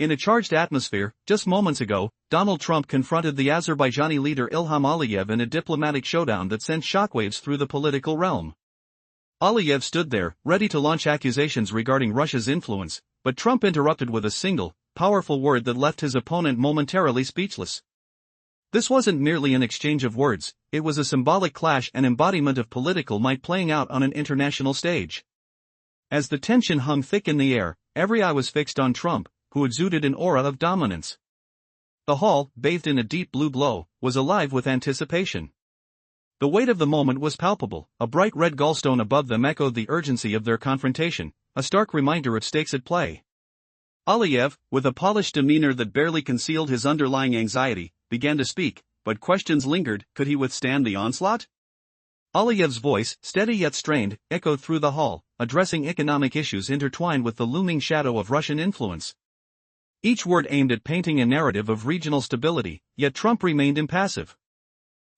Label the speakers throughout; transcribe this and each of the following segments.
Speaker 1: In a charged atmosphere, just moments ago, Donald Trump confronted the Azerbaijani leader Ilham Aliyev in a diplomatic showdown that sent shockwaves through the political realm. Aliyev stood there, ready to launch accusations regarding Russia's influence, but Trump interrupted with a single, powerful word that left his opponent momentarily speechless. This wasn't merely an exchange of words, it was a symbolic clash and embodiment of political might playing out on an international stage. As the tension hung thick in the air, every eye was fixed on Trump, who exuded an aura of dominance. The hall, bathed in a deep blue glow, was alive with anticipation. The weight of the moment was palpable, a bright red gallstone above them echoed the urgency of their confrontation, a stark reminder of stakes at play. Aliyev, with a polished demeanor that barely concealed his underlying anxiety, began to speak, but questions lingered. Could he withstand the onslaught? Aliyev's voice, steady yet strained, echoed through the hall, addressing economic issues intertwined with the looming shadow of Russian influence. Each word aimed at painting a narrative of regional stability, yet Trump remained impassive.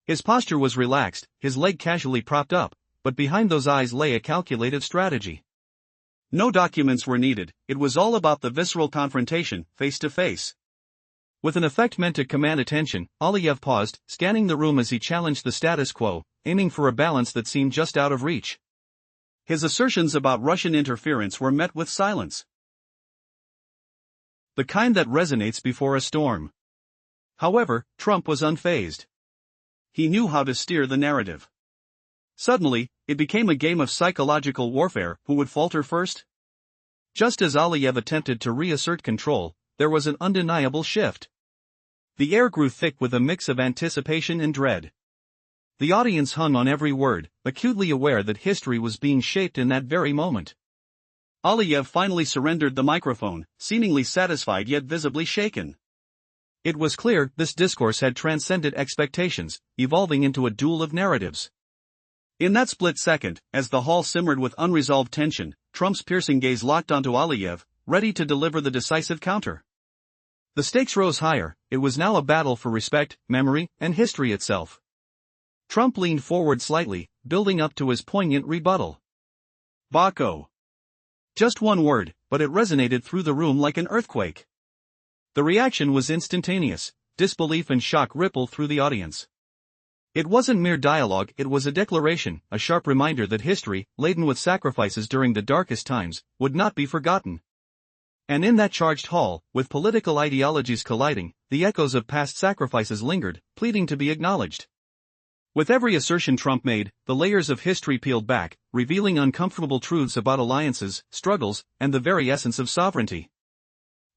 Speaker 1: His posture was relaxed, his leg casually propped up, but behind those eyes lay a calculated strategy. No documents were needed, it was all about the visceral confrontation, face to face. With an effect meant to command attention, Aliyev paused, scanning the room as he challenged the status quo, aiming for a balance that seemed just out of reach. His assertions about Russian interference were met with silence. The kind that resonates before a storm. However, Trump was unfazed. He knew how to steer the narrative. Suddenly, it became a game of psychological warfare. Who would falter first? Just as Aliyev attempted to reassert control, there was an undeniable shift. The air grew thick with a mix of anticipation and dread. The audience hung on every word, acutely aware that history was being shaped in that very moment. Aliyev finally surrendered the microphone, seemingly satisfied yet visibly shaken. It was clear this discourse had transcended expectations, evolving into a duel of narratives. In that split second, as the hall simmered with unresolved tension, Trump's piercing gaze locked onto Aliyev, ready to deliver the decisive counter. The stakes rose higher, it was now a battle for respect, memory, and history itself. Trump leaned forward slightly, building up to his poignant rebuttal. Baco. Just one word, but it resonated through the room like an earthquake. The reaction was instantaneous, disbelief and shock rippled through the audience. It wasn't mere dialogue, it was a declaration, a sharp reminder that history, laden with sacrifices during the darkest times, would not be forgotten. And in that charged hall, with political ideologies colliding, the echoes of past sacrifices lingered, pleading to be acknowledged. With every assertion Trump made, the layers of history peeled back, revealing uncomfortable truths about alliances, struggles, and the very essence of sovereignty.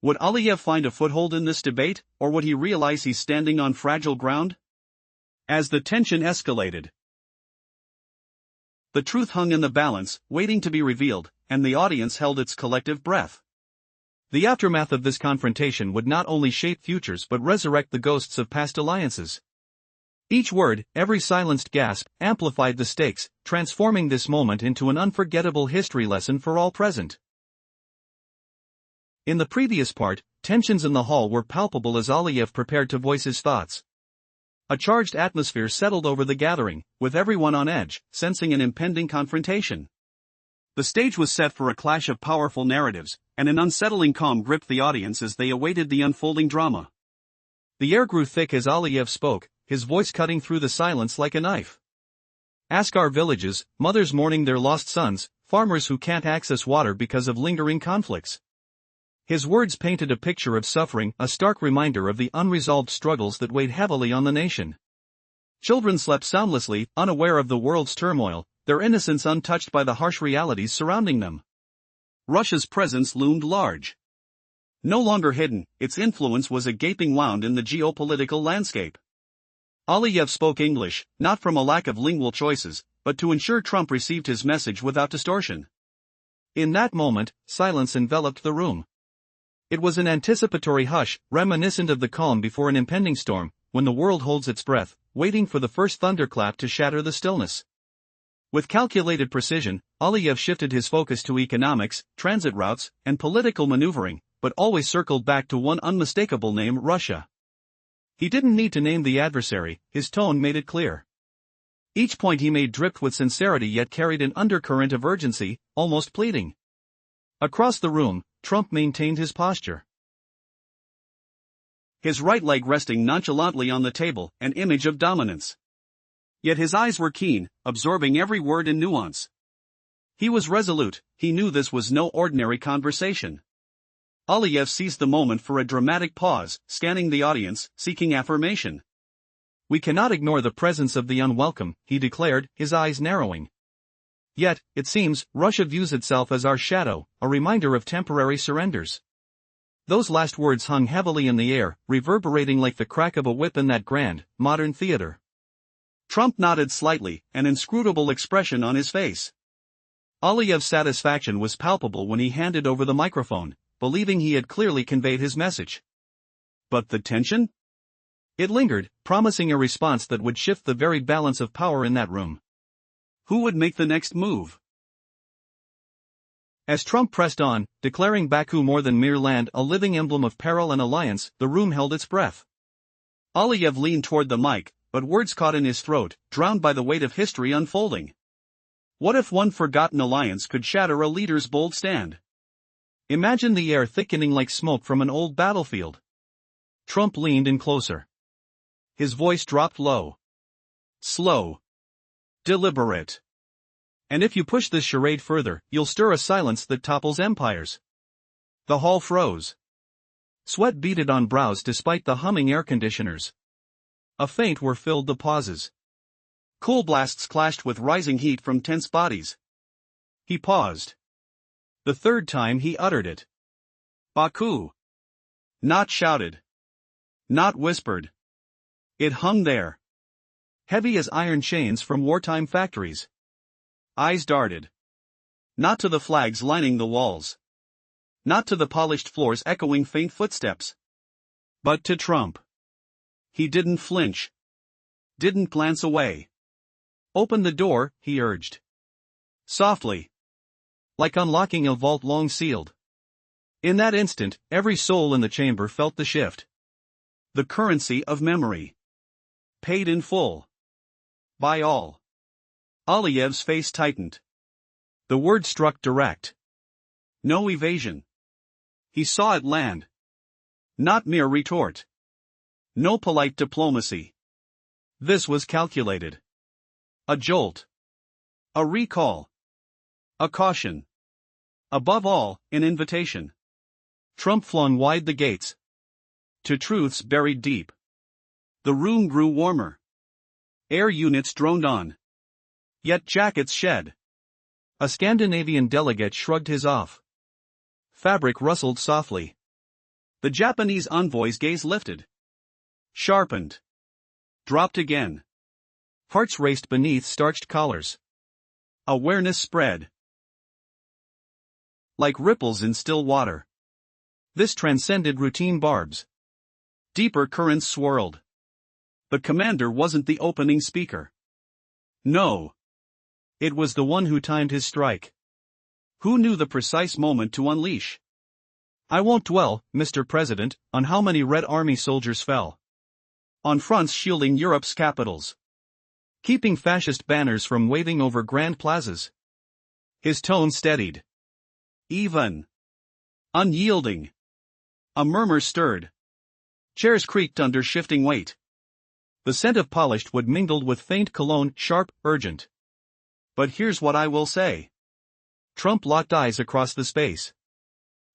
Speaker 1: Would Aliyev find a foothold in this debate, or would he realize he's standing on fragile ground? As the tension escalated, the truth hung in the balance, waiting to be revealed, and the audience held its collective breath. The aftermath of this confrontation would not only shape futures but resurrect the ghosts of past alliances. Each word, every silenced gasp, amplified the stakes, transforming this moment into an unforgettable history lesson for all present. In the previous part, tensions in the hall were palpable as Aliyev prepared to voice his thoughts. A charged atmosphere settled over the gathering, with everyone on edge, sensing an impending confrontation. The stage was set for a clash of powerful narratives, and an unsettling calm gripped the audience as they awaited the unfolding drama. The air grew thick as Aliyev spoke, his voice cutting through the silence like a knife. Ask our villages, mothers mourning their lost sons, farmers who can't access water because of lingering conflicts. His words painted a picture of suffering, a stark reminder of the unresolved struggles that weighed heavily on the nation. Children slept soundlessly, unaware of the world's turmoil, their innocence untouched by the harsh realities surrounding them. Russia's presence loomed large. No longer hidden, its influence was a gaping wound in the geopolitical landscape. Aliyev spoke English, not from a lack of lingual choices, but to ensure Trump received his message without distortion. In that moment, silence enveloped the room. It was an anticipatory hush, reminiscent of the calm before an impending storm, when the world holds its breath, waiting for the first thunderclap to shatter the stillness. With calculated precision, Aliyev shifted his focus to economics, transit routes, and political maneuvering, but always circled back to one unmistakable name: Russia. He didn't need to name the adversary, his tone made it clear. Each point he made dripped with sincerity yet carried an undercurrent of urgency, almost pleading. Across the room, Trump maintained his posture. his right leg resting nonchalantly on the table, an image of dominance. Yet his eyes were keen, absorbing every word and nuance. He was resolute, he knew this was no ordinary conversation. Aliyev seized the moment for a dramatic pause, scanning the audience, seeking affirmation. "We cannot ignore the presence of the unwelcome," he declared, his eyes narrowing. "Yet, it seems, Russia views itself as our shadow, a reminder of temporary surrenders." Those last words hung heavily in the air, reverberating like the crack of a whip in that grand, modern theater. Trump nodded slightly, an inscrutable expression on his face. Aliyev's satisfaction was palpable when he handed over the microphone, believing he had clearly conveyed his message. But the tension? It lingered, promising a response that would shift the very balance of power in that room. Who would make the next move? As Trump pressed on, declaring Baku more than mere land, a living emblem of peril and alliance, the room held its breath. Aliyev leaned toward the mic, but words caught in his throat, drowned by the weight of history unfolding. What if one forgotten alliance could shatter a leader's bold stand? Imagine the air thickening like smoke from an old battlefield. Trump leaned in closer. His voice dropped low. Slow. Deliberate. "And if you push this charade further, you'll stir a silence that topples empires." The hall froze. Sweat beaded on brows despite the humming air conditioners. A faint whir filled the pauses. Cool blasts clashed with rising heat from tense bodies. He paused. The third time he uttered it. Baku. Not shouted. Not whispered. It hung there. Heavy as iron chains from wartime factories. Eyes darted. Not to the flags lining the walls. Not to the polished floors echoing faint footsteps. But to Trump. He didn't flinch. Didn't glance away. "Open the door," he urged. Softly. Like unlocking a vault long sealed. In that instant, every soul in the chamber felt the shift. The currency of memory. Paid in full. By all. Aliyev's face tightened. The word struck direct. No evasion. He saw it land. Not mere retort. No polite diplomacy. This was calculated. A jolt. A recall. A caution. Above all, an invitation. Trump flung wide the gates. To truths buried deep. The room grew warmer. Air units droned on. Yet jackets shed. A Scandinavian delegate shrugged his off. Fabric rustled softly. The Japanese envoy's gaze lifted. Sharpened. Dropped again. Hearts raced beneath starched collars. Awareness spread. Like ripples in still water. This transcended routine barbs. Deeper currents swirled. The commander wasn't the opening speaker. No. It was the one who timed his strike. Who knew the precise moment to unleash? "I won't dwell, Mr. President, on how many Red Army soldiers fell. On fronts shielding Europe's capitals. Keeping fascist banners from waving over grand plazas." His tone steadied. Even. Unyielding. A murmur stirred. Chairs creaked under shifting weight. The scent of polished wood mingled with faint cologne, sharp, urgent. "But here's what I will say." Trump locked eyes across the space.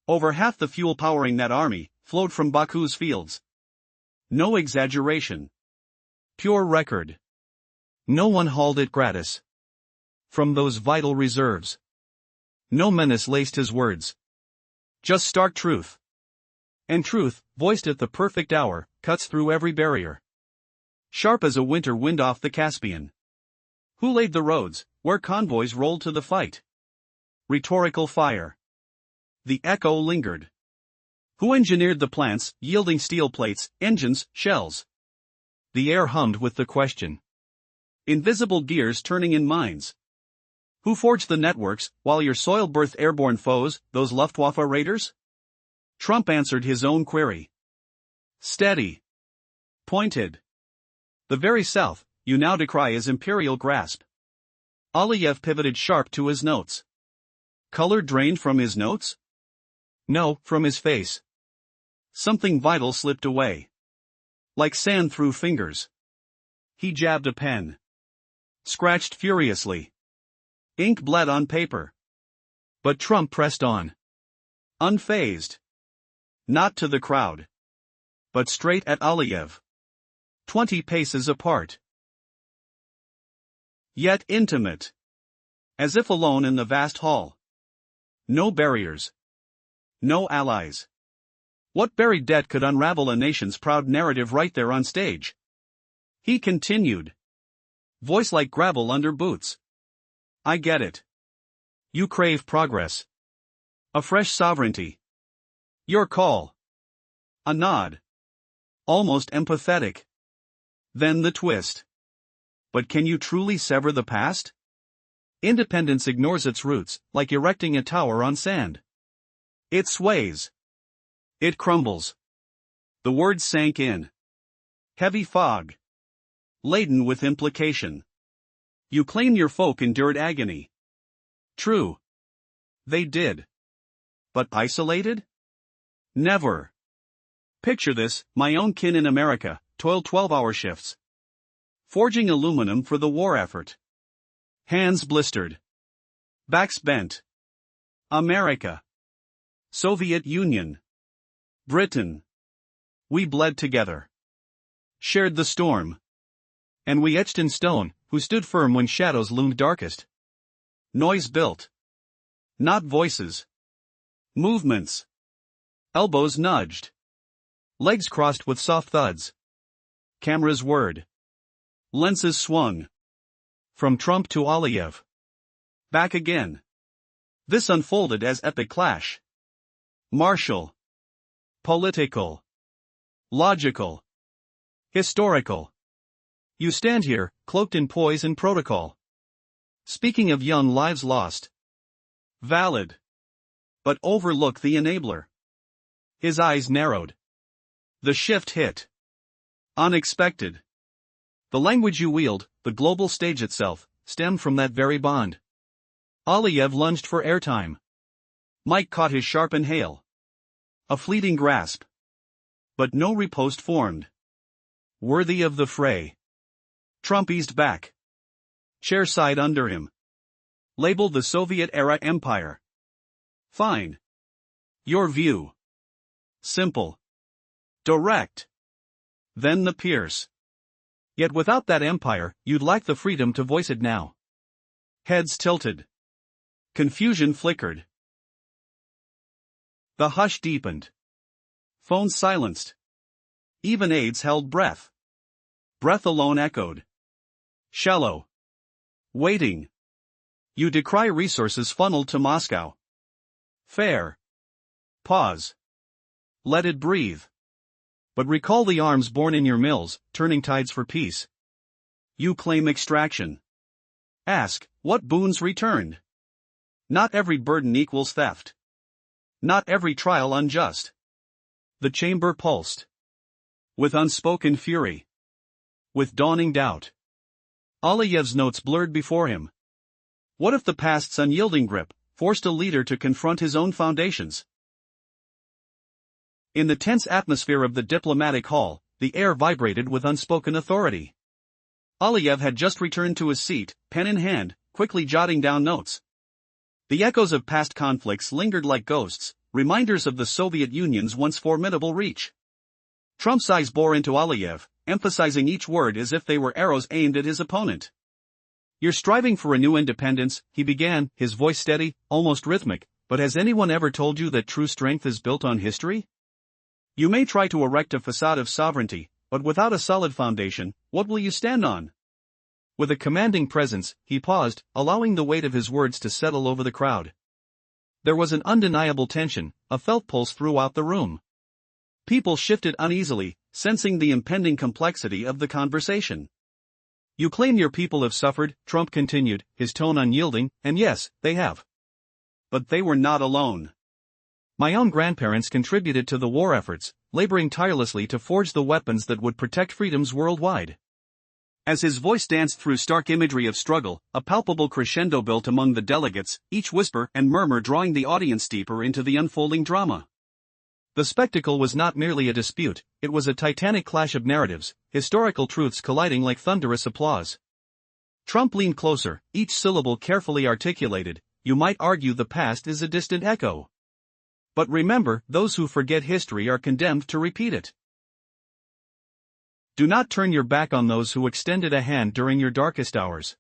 Speaker 1: Over half the fuel powering that army flowed from Baku's fields. No exaggeration. Pure record. No one hauled it gratis. From those vital reserves. No menace laced his words. Just stark truth. And truth, voiced at the perfect hour, cuts through every barrier. Sharp as a winter wind off the Caspian. Who laid the roads, where convoys rolled to the fight? Rhetorical fire. The echo lingered. Who engineered the plants, yielding steel plates, engines, shells? The air hummed with the question. Invisible gears turning in minds. Who forged the networks, while your soil birthed airborne foes, those Luftwaffe raiders? Trump answered his own query. Steady. Pointed. The very South, you now decry as imperial grasp. Aliyev pivoted sharp to his notes. Color drained from his notes? No, from his face. Something vital slipped away. Like sand through fingers. He jabbed a pen. Scratched furiously. Ink bled on paper. But Trump pressed on. Unfazed. Not to the crowd. But straight at Aliyev. 20 paces apart. Yet intimate. As if alone in the vast hall. No barriers. No allies. What buried debt could unravel a nation's proud narrative right there on stage? He continued. Voice like gravel under boots. I get it. You crave progress. A fresh sovereignty. Your call. A nod. Almost empathetic. Then the twist. But can you truly sever the past? Independence ignores its roots, like erecting a tower on sand. It sways. It crumbles. The words sank in. Heavy fog. Laden with implication. You claim your folk endured agony. True. They did. But isolated? Never. Picture this, my own kin in America, toiled 12-hour shifts. Forging aluminum for the war effort. Hands blistered. Backs bent. America. Soviet Union. Britain. We bled together. Shared the storm. And we etched in stone, who stood firm when shadows loomed darkest. Noise built. Not voices. Movements. Elbows nudged. Legs crossed with soft thuds. Cameras whirred. Lenses swung. From Trump to Aliyev. Back again. This unfolded as epic clash. Martial. Political. Logical. Historical. You stand here, cloaked in poise and protocol. Speaking of young lives lost. Valid. But overlook the enabler. His eyes narrowed. The shift hit. Unexpected. The language you wield, the global stage itself, stemmed from that very bond. Aliyev lunged for airtime. Mike caught his sharp inhale. A fleeting grasp. But no riposte formed. Worthy of the fray. Trump eased back. Chair side under him. Labeled the Soviet-era empire. Fine. Your view. Simple. Direct. Then the pierce. Yet without that empire, you'd lack the freedom to voice it now. Heads tilted. Confusion flickered. The hush deepened. Phones silenced. Even aides held breath. Breath alone echoed. Shallow. Waiting. You decry resources funneled to Moscow. Fair. Pause. Let it breathe. But recall the arms born in your mills, turning tides for peace. You claim extraction. Ask, what boons returned? Not every burden equals theft. Not every trial unjust. The chamber pulsed. With unspoken fury. With dawning doubt. Aliyev's notes blurred before him. What if the past's unyielding grip forced a leader to confront his own foundations? In the tense atmosphere of the diplomatic hall, the air vibrated with unspoken authority. Aliyev had just returned to his seat, pen in hand, quickly jotting down notes. The echoes of past conflicts lingered like ghosts, reminders of the Soviet Union's once formidable reach. Trump's eyes bore into Aliyev, emphasizing each word as if they were arrows aimed at his opponent. You're striving for a new independence, he began, his voice steady, almost rhythmic, but has anyone ever told you that true strength is built on history? You may try to erect a facade of sovereignty, but without a solid foundation, what will you stand on? With a commanding presence, he paused, allowing the weight of his words to settle over the crowd. There was an undeniable tension, a felt pulse throughout the room. People shifted uneasily, sensing the impending complexity of the conversation. You claim your people have suffered, Trump continued, his tone unyielding, and yes, they have. But they were not alone. My own grandparents contributed to the war efforts, laboring tirelessly to forge the weapons that would protect freedoms worldwide. As his voice danced through stark imagery of struggle, a palpable crescendo built among the delegates, each whisper and murmur drawing the audience deeper into the unfolding drama. The spectacle was not merely a dispute, it was a titanic clash of narratives, historical truths colliding like thunderous applause. Trump leaned closer, each syllable carefully articulated. You might argue the past is a distant echo. But remember, those who forget history are condemned to repeat it. Do not turn your back on those who extended a hand during your darkest hours.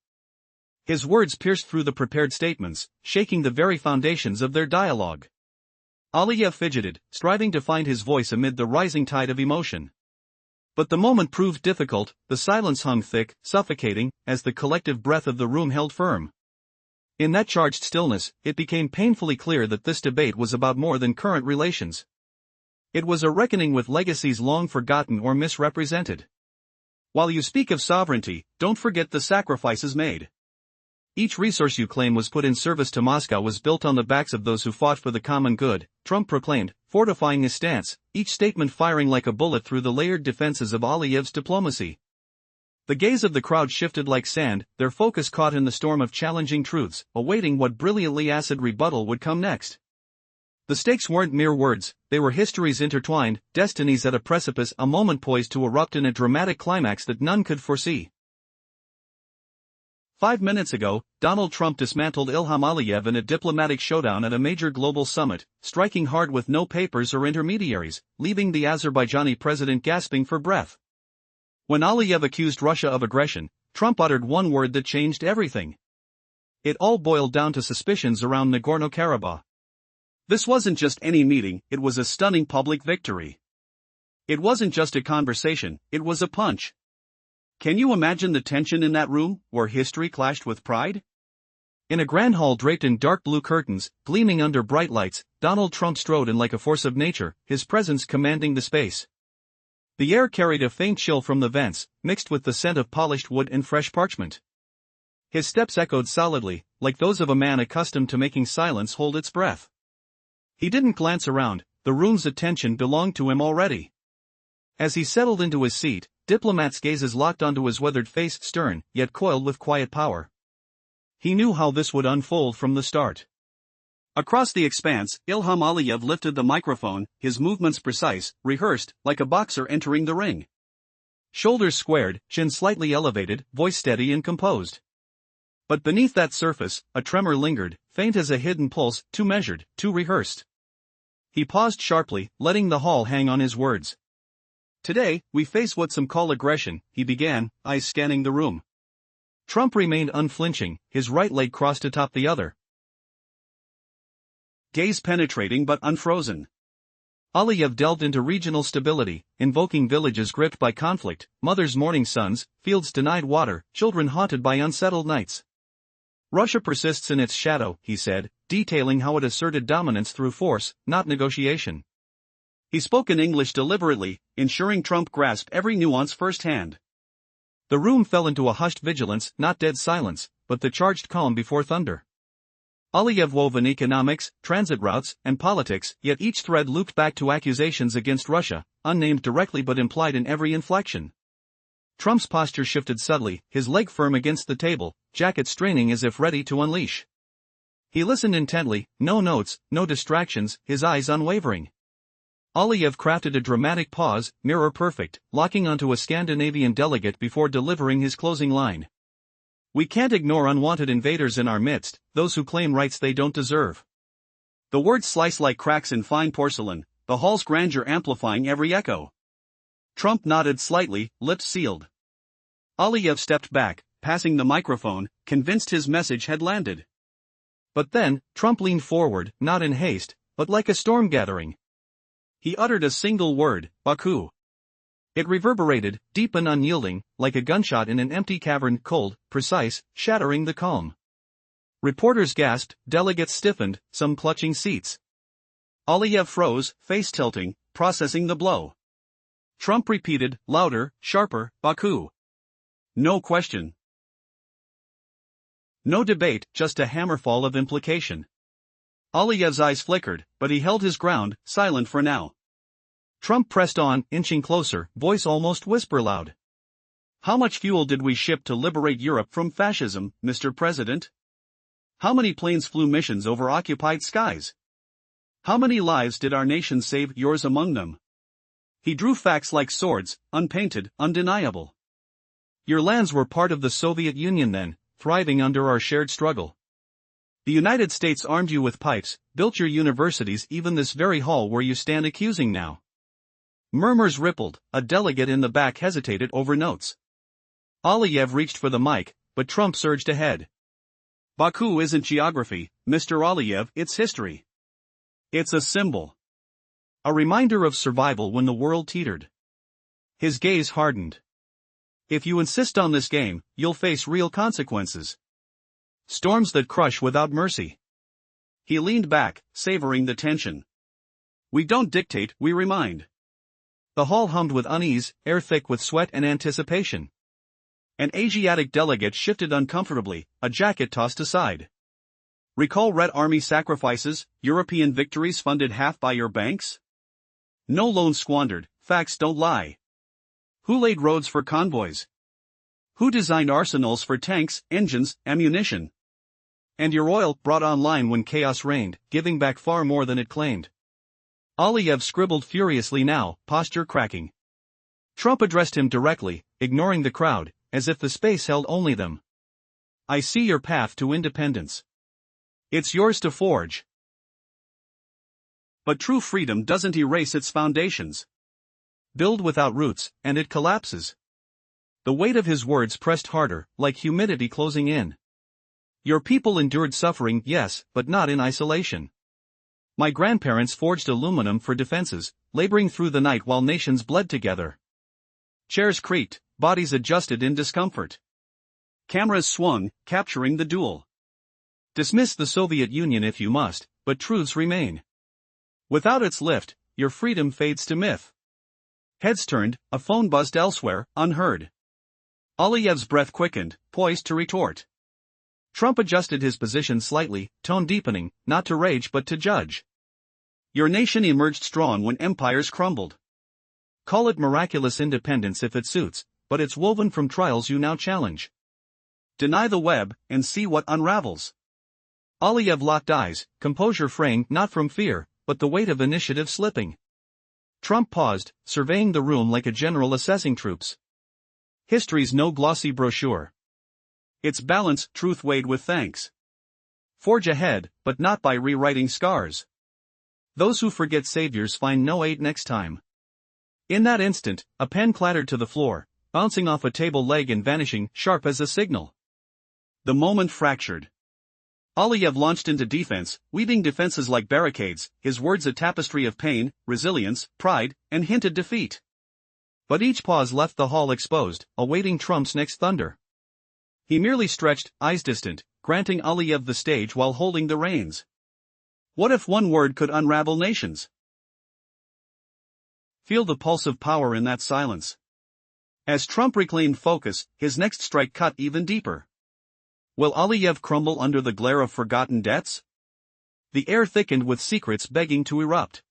Speaker 1: His words pierced through the prepared statements, shaking the very foundations of their dialogue. Aliyev fidgeted, striving to find his voice amid the rising tide of emotion. But the moment proved difficult, the silence hung thick, suffocating, as the collective breath of the room held firm. In that charged stillness, it became painfully clear that this debate was about more than current relations. It was a reckoning with legacies long forgotten or misrepresented. While you speak of sovereignty, don't forget the sacrifices made. Each resource you claim was put in service to Moscow was built on the backs of those who fought for the common good, Trump proclaimed, fortifying his stance, each statement firing like a bullet through the layered defenses of Aliyev's diplomacy. The gaze of the crowd shifted like sand, their focus caught in the storm of challenging truths, awaiting what brilliantly acid rebuttal would come next. The stakes weren't mere words, they were histories intertwined, destinies at a precipice, a moment poised to erupt in a dramatic climax that none could foresee. 5 minutes ago, Donald Trump dismantled Ilham Aliyev in a diplomatic showdown at a major global summit, striking hard with no papers or intermediaries, leaving the Azerbaijani president gasping for breath. When Aliyev accused Russia of aggression, Trump uttered one word that changed everything. It all boiled down to suspicions around Nagorno-Karabakh. This wasn't just any meeting, it was a stunning public victory. It wasn't just a conversation, it was a punch. Can you imagine the tension in that room, where history clashed with pride? In a grand hall draped in dark blue curtains, gleaming under bright lights, Donald Trump strode in like a force of nature, his presence commanding the space. The air carried a faint chill from the vents, mixed with the scent of polished wood and fresh parchment. His steps echoed solidly, like those of a man accustomed to making silence hold its breath. He didn't glance around, the room's attention belonged to him already. As he settled into his seat, diplomats' gazes locked onto his weathered face, stern, yet coiled with quiet power. He knew how this would unfold from the start. Across the expanse, Ilham Aliyev lifted the microphone, his movements precise, rehearsed, like a boxer entering the ring. Shoulders squared, chin slightly elevated, voice steady and composed. But beneath that surface, a tremor lingered, faint as a hidden pulse, too measured, too rehearsed. He paused sharply, letting the hall hang on his words. Today, we face what some call aggression, he began, eyes scanning the room. Trump remained unflinching, his right leg crossed atop the other. Gaze penetrating but unfrozen. Aliyev delved into regional stability, invoking villages gripped by conflict, mothers mourning sons, fields denied water, children haunted by unsettled nights. Russia persists in its shadow, he said, detailing how it asserted dominance through force, not negotiation. He spoke in English deliberately, ensuring Trump grasped every nuance firsthand. The room fell into a hushed vigilance, not dead silence, but the charged calm before thunder. Aliyev wove in economics, transit routes, and politics, yet each thread looped back to accusations against Russia, unnamed directly but implied in every inflection. Trump's posture shifted subtly, his leg firm against the table, jacket straining as if ready to unleash. He listened intently, no notes, no distractions, his eyes unwavering. Aliyev crafted a dramatic pause, mirror perfect, locking onto a Scandinavian delegate before delivering his closing line. We can't ignore unwanted invaders in our midst, those who claim rights they don't deserve. The words sliced like cracks in fine porcelain, the hall's grandeur amplifying every echo. Trump nodded slightly, lips sealed. Aliyev stepped back, passing the microphone, convinced his message had landed. But then, Trump leaned forward, not in haste, but like a storm gathering. He uttered a single word, Baku. It reverberated, deep and unyielding, like a gunshot in an empty cavern, cold, precise, shattering the calm. Reporters gasped, delegates stiffened, some clutching seats. Aliyev froze, face tilting, processing the blow. Trump repeated, louder, sharper, Baku. No question. No debate, just a hammerfall of implication. Aliyev's eyes flickered, but he held his ground, silent for now. Trump pressed on, inching closer, voice almost whisper loud. How much fuel did we ship to liberate Europe from fascism, Mr. President? How many planes flew missions over occupied skies? How many lives did our nation save, yours among them? He drew facts like swords, unpainted, undeniable. Your lands were part of the Soviet Union then, thriving under our shared struggle. The United States armed you with pipes, built your universities, even this very hall where you stand accusing now. Murmurs rippled, a delegate in the back hesitated over notes. Aliyev reached for the mic, but Trump surged ahead. Baku isn't geography, Mr. Aliyev, it's history. It's a symbol. A reminder of survival when the world teetered. His gaze hardened. If you insist on this game, you'll face real consequences. Storms that crush without mercy. He leaned back, savoring the tension. We don't dictate, we remind. The hall hummed with unease, air thick with sweat and anticipation. An Asiatic delegate shifted uncomfortably, a jacket tossed aside. Recall Red Army sacrifices, European victories funded half by your banks? No loans squandered, facts don't lie. Who laid roads for convoys? Who designed arsenals for tanks, engines, ammunition? And your oil, brought online when chaos reigned, giving back far more than it claimed. Aliyev scribbled furiously now, posture cracking. Trump addressed him directly, ignoring the crowd, as if the space held only them. I see your path to independence. It's yours to forge. But true freedom doesn't erase its foundations. Build without roots, and it collapses. The weight of his words pressed harder, like humidity closing in. Your people endured suffering, yes, but not in isolation. My grandparents forged aluminum for defenses, laboring through the night while nations bled together. Chairs creaked, bodies adjusted in discomfort. Cameras swung, capturing the duel. Dismiss the Soviet Union if you must, but truths remain. Without its lift, your freedom fades to myth. Heads turned, a phone buzzed elsewhere, unheard. Aliyev's breath quickened, poised to retort. Trump adjusted his position slightly, tone deepening, not to rage but to judge. Your nation emerged strong when empires crumbled. Call it miraculous independence if it suits, but it's woven from trials you now challenge. Deny the web, and see what unravels. Aliyev locked eyes, composure fraying not from fear, but the weight of initiative slipping. Trump paused, surveying the room like a general assessing troops. History's no glossy brochure. It's balance, truth weighed with thanks. Forge ahead, but not by rewriting scars. Those who forget saviors find no aid next time. In that instant, a pen clattered to the floor, bouncing off a table leg and vanishing, sharp as a signal. The moment fractured. Aliyev launched into defense, weaving defenses like barricades, his words a tapestry of pain, resilience, pride, and hinted defeat. But each pause left the hall exposed, awaiting Trump's next thunder. He merely stretched, eyes distant, granting Aliyev the stage while holding the reins. What if one word could unravel nations? Feel the pulse of power in that silence. As Trump reclaimed focus, his next strike cut even deeper. Will Aliyev crumble under the glare of forgotten debts? The air thickened with secrets begging to erupt.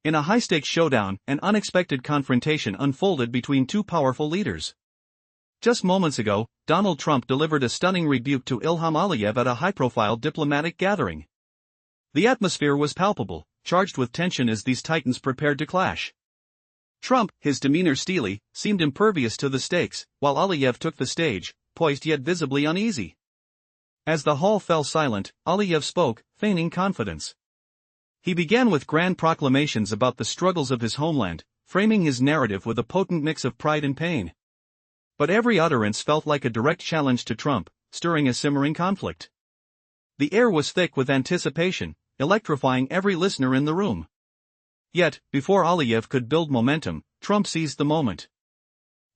Speaker 1: In a high-stakes showdown, an unexpected confrontation unfolded between two powerful leaders. Just moments ago, Donald Trump delivered a stunning rebuke to Ilham Aliyev at a high-profile diplomatic gathering. The atmosphere was palpable, charged with tension as these titans prepared to clash. Trump, his demeanor steely, seemed impervious to the stakes, while Aliyev took the stage, poised yet visibly uneasy. As the hall fell silent, Aliyev spoke, feigning confidence. He began with grand proclamations about the struggles of his homeland, framing his narrative with a potent mix of pride and pain. But every utterance felt like a direct challenge to Trump, stirring a simmering conflict. The air was thick with anticipation, electrifying every listener in the room. Yet, before Aliyev could build momentum, Trump seized the moment.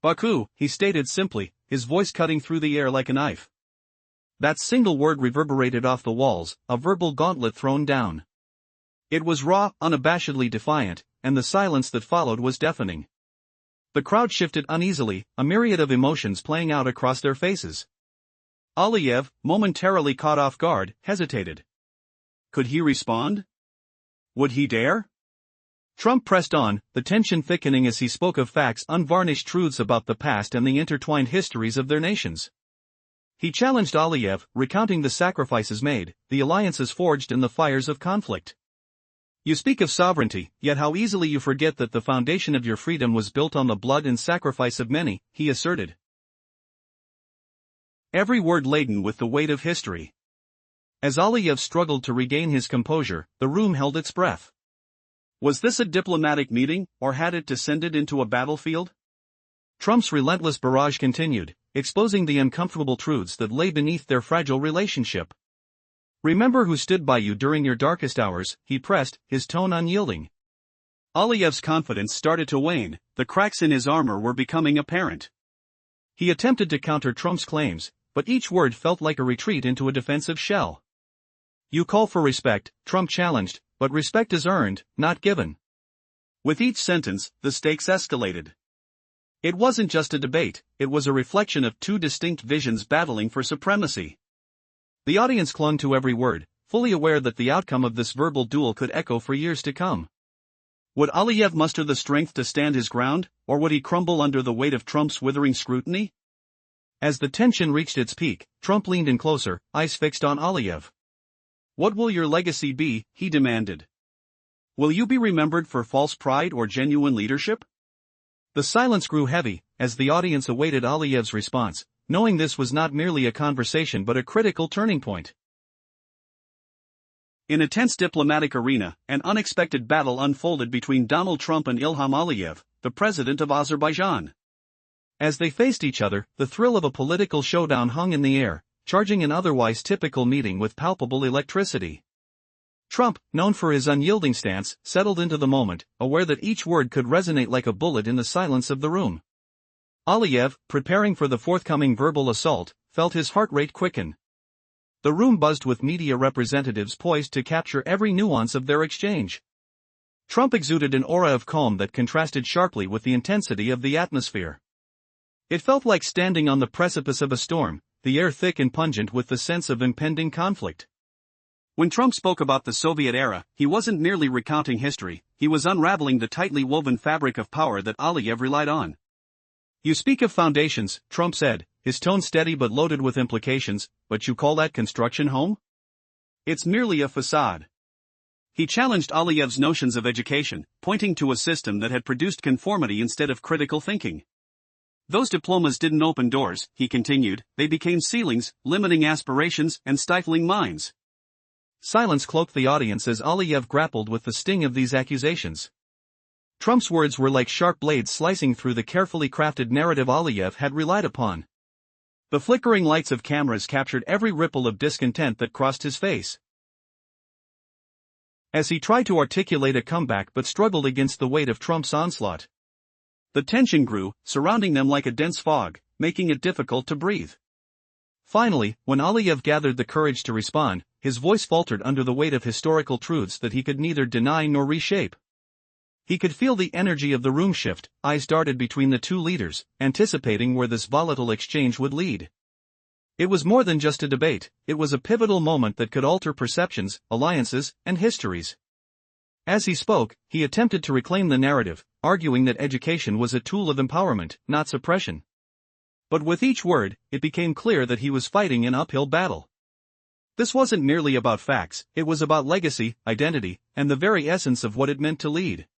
Speaker 1: Baku, he stated simply, his voice cutting through the air like a knife. That single word reverberated off the walls, a verbal gauntlet thrown down. It was raw, unabashedly defiant, and the silence that followed was deafening. The crowd shifted uneasily, a myriad of emotions playing out across their faces. Aliyev, momentarily caught off guard, hesitated. Could he respond? Would he dare? Trump pressed on, the tension thickening as he spoke of facts, unvarnished truths about the past and the intertwined histories of their nations. He challenged Aliyev, recounting the sacrifices made, the alliances forged in the fires of conflict. You speak of sovereignty, yet how easily you forget that the foundation of your freedom was built on the blood and sacrifice of many, he asserted. Every word laden with the weight of history. As Aliyev struggled to regain his composure, the room held its breath. Was this a diplomatic meeting, or had it descended into a battlefield? Trump's relentless barrage continued, exposing the uncomfortable truths that lay beneath their fragile relationship. Remember who stood by you during your darkest hours, he pressed, his tone unyielding. Aliyev's confidence started to wane, the cracks in his armor were becoming apparent. He attempted to counter Trump's claims, but each word felt like a retreat into a defensive shell. You call for respect, Trump challenged, but respect is earned, not given. With each sentence, the stakes escalated. It wasn't just a debate, it was a reflection of two distinct visions battling for supremacy. The audience clung to every word, fully aware that the outcome of this verbal duel could echo for years to come. Would Aliyev muster the strength to stand his ground, or would he crumble under the weight of Trump's withering scrutiny? As the tension reached its peak, Trump leaned in closer, eyes fixed on Aliyev. What will your legacy be, he demanded. Will you be remembered for false pride or genuine leadership? The silence grew heavy, as the audience awaited Aliyev's response, knowing this was not merely a conversation but a critical turning point. In a tense diplomatic arena, an unexpected battle unfolded between Donald Trump and Ilham Aliyev, the president of Azerbaijan. As they faced each other, the thrill of a political showdown hung in the air, charging an otherwise typical meeting with palpable electricity. Trump, known for his unyielding stance, settled into the moment, aware that each word could resonate like a bullet in the silence of the room. Aliyev, preparing for the forthcoming verbal assault, felt his heart rate quicken. The room buzzed with media representatives poised to capture every nuance of their exchange. Trump exuded an aura of calm that contrasted sharply with the intensity of the atmosphere. It felt like standing on the precipice of a storm, the air thick and pungent with the sense of impending conflict. When Trump spoke about the Soviet era, he wasn't merely recounting history, he was unraveling the tightly woven fabric of power that Aliyev relied on. You speak of foundations, Trump said, his tone steady but loaded with implications, but you call that construction home? It's merely a facade. He challenged Aliyev's notions of education, pointing to a system that had produced conformity instead of critical thinking. Those diplomas didn't open doors, he continued, they became ceilings, limiting aspirations and stifling minds. Silence cloaked the audience as Aliyev grappled with the sting of these accusations. Trump's words were like sharp blades slicing through the carefully crafted narrative Aliyev had relied upon. The flickering lights of cameras captured every ripple of discontent that crossed his face. As he tried to articulate a comeback but struggled against the weight of Trump's onslaught. The tension grew, surrounding them like a dense fog, making it difficult to breathe. Finally, when Aliyev gathered the courage to respond, his voice faltered under the weight of historical truths that he could neither deny nor reshape. He could feel the energy of the room shift, eyes darted between the two leaders, anticipating where this volatile exchange would lead. It was more than just a debate, it was a pivotal moment that could alter perceptions, alliances, and histories. As he spoke, he attempted to reclaim the narrative, arguing that education was a tool of empowerment, not suppression. But with each word, it became clear that he was fighting an uphill battle. This wasn't merely about facts, it was about legacy, identity, and the very essence of what it meant to lead.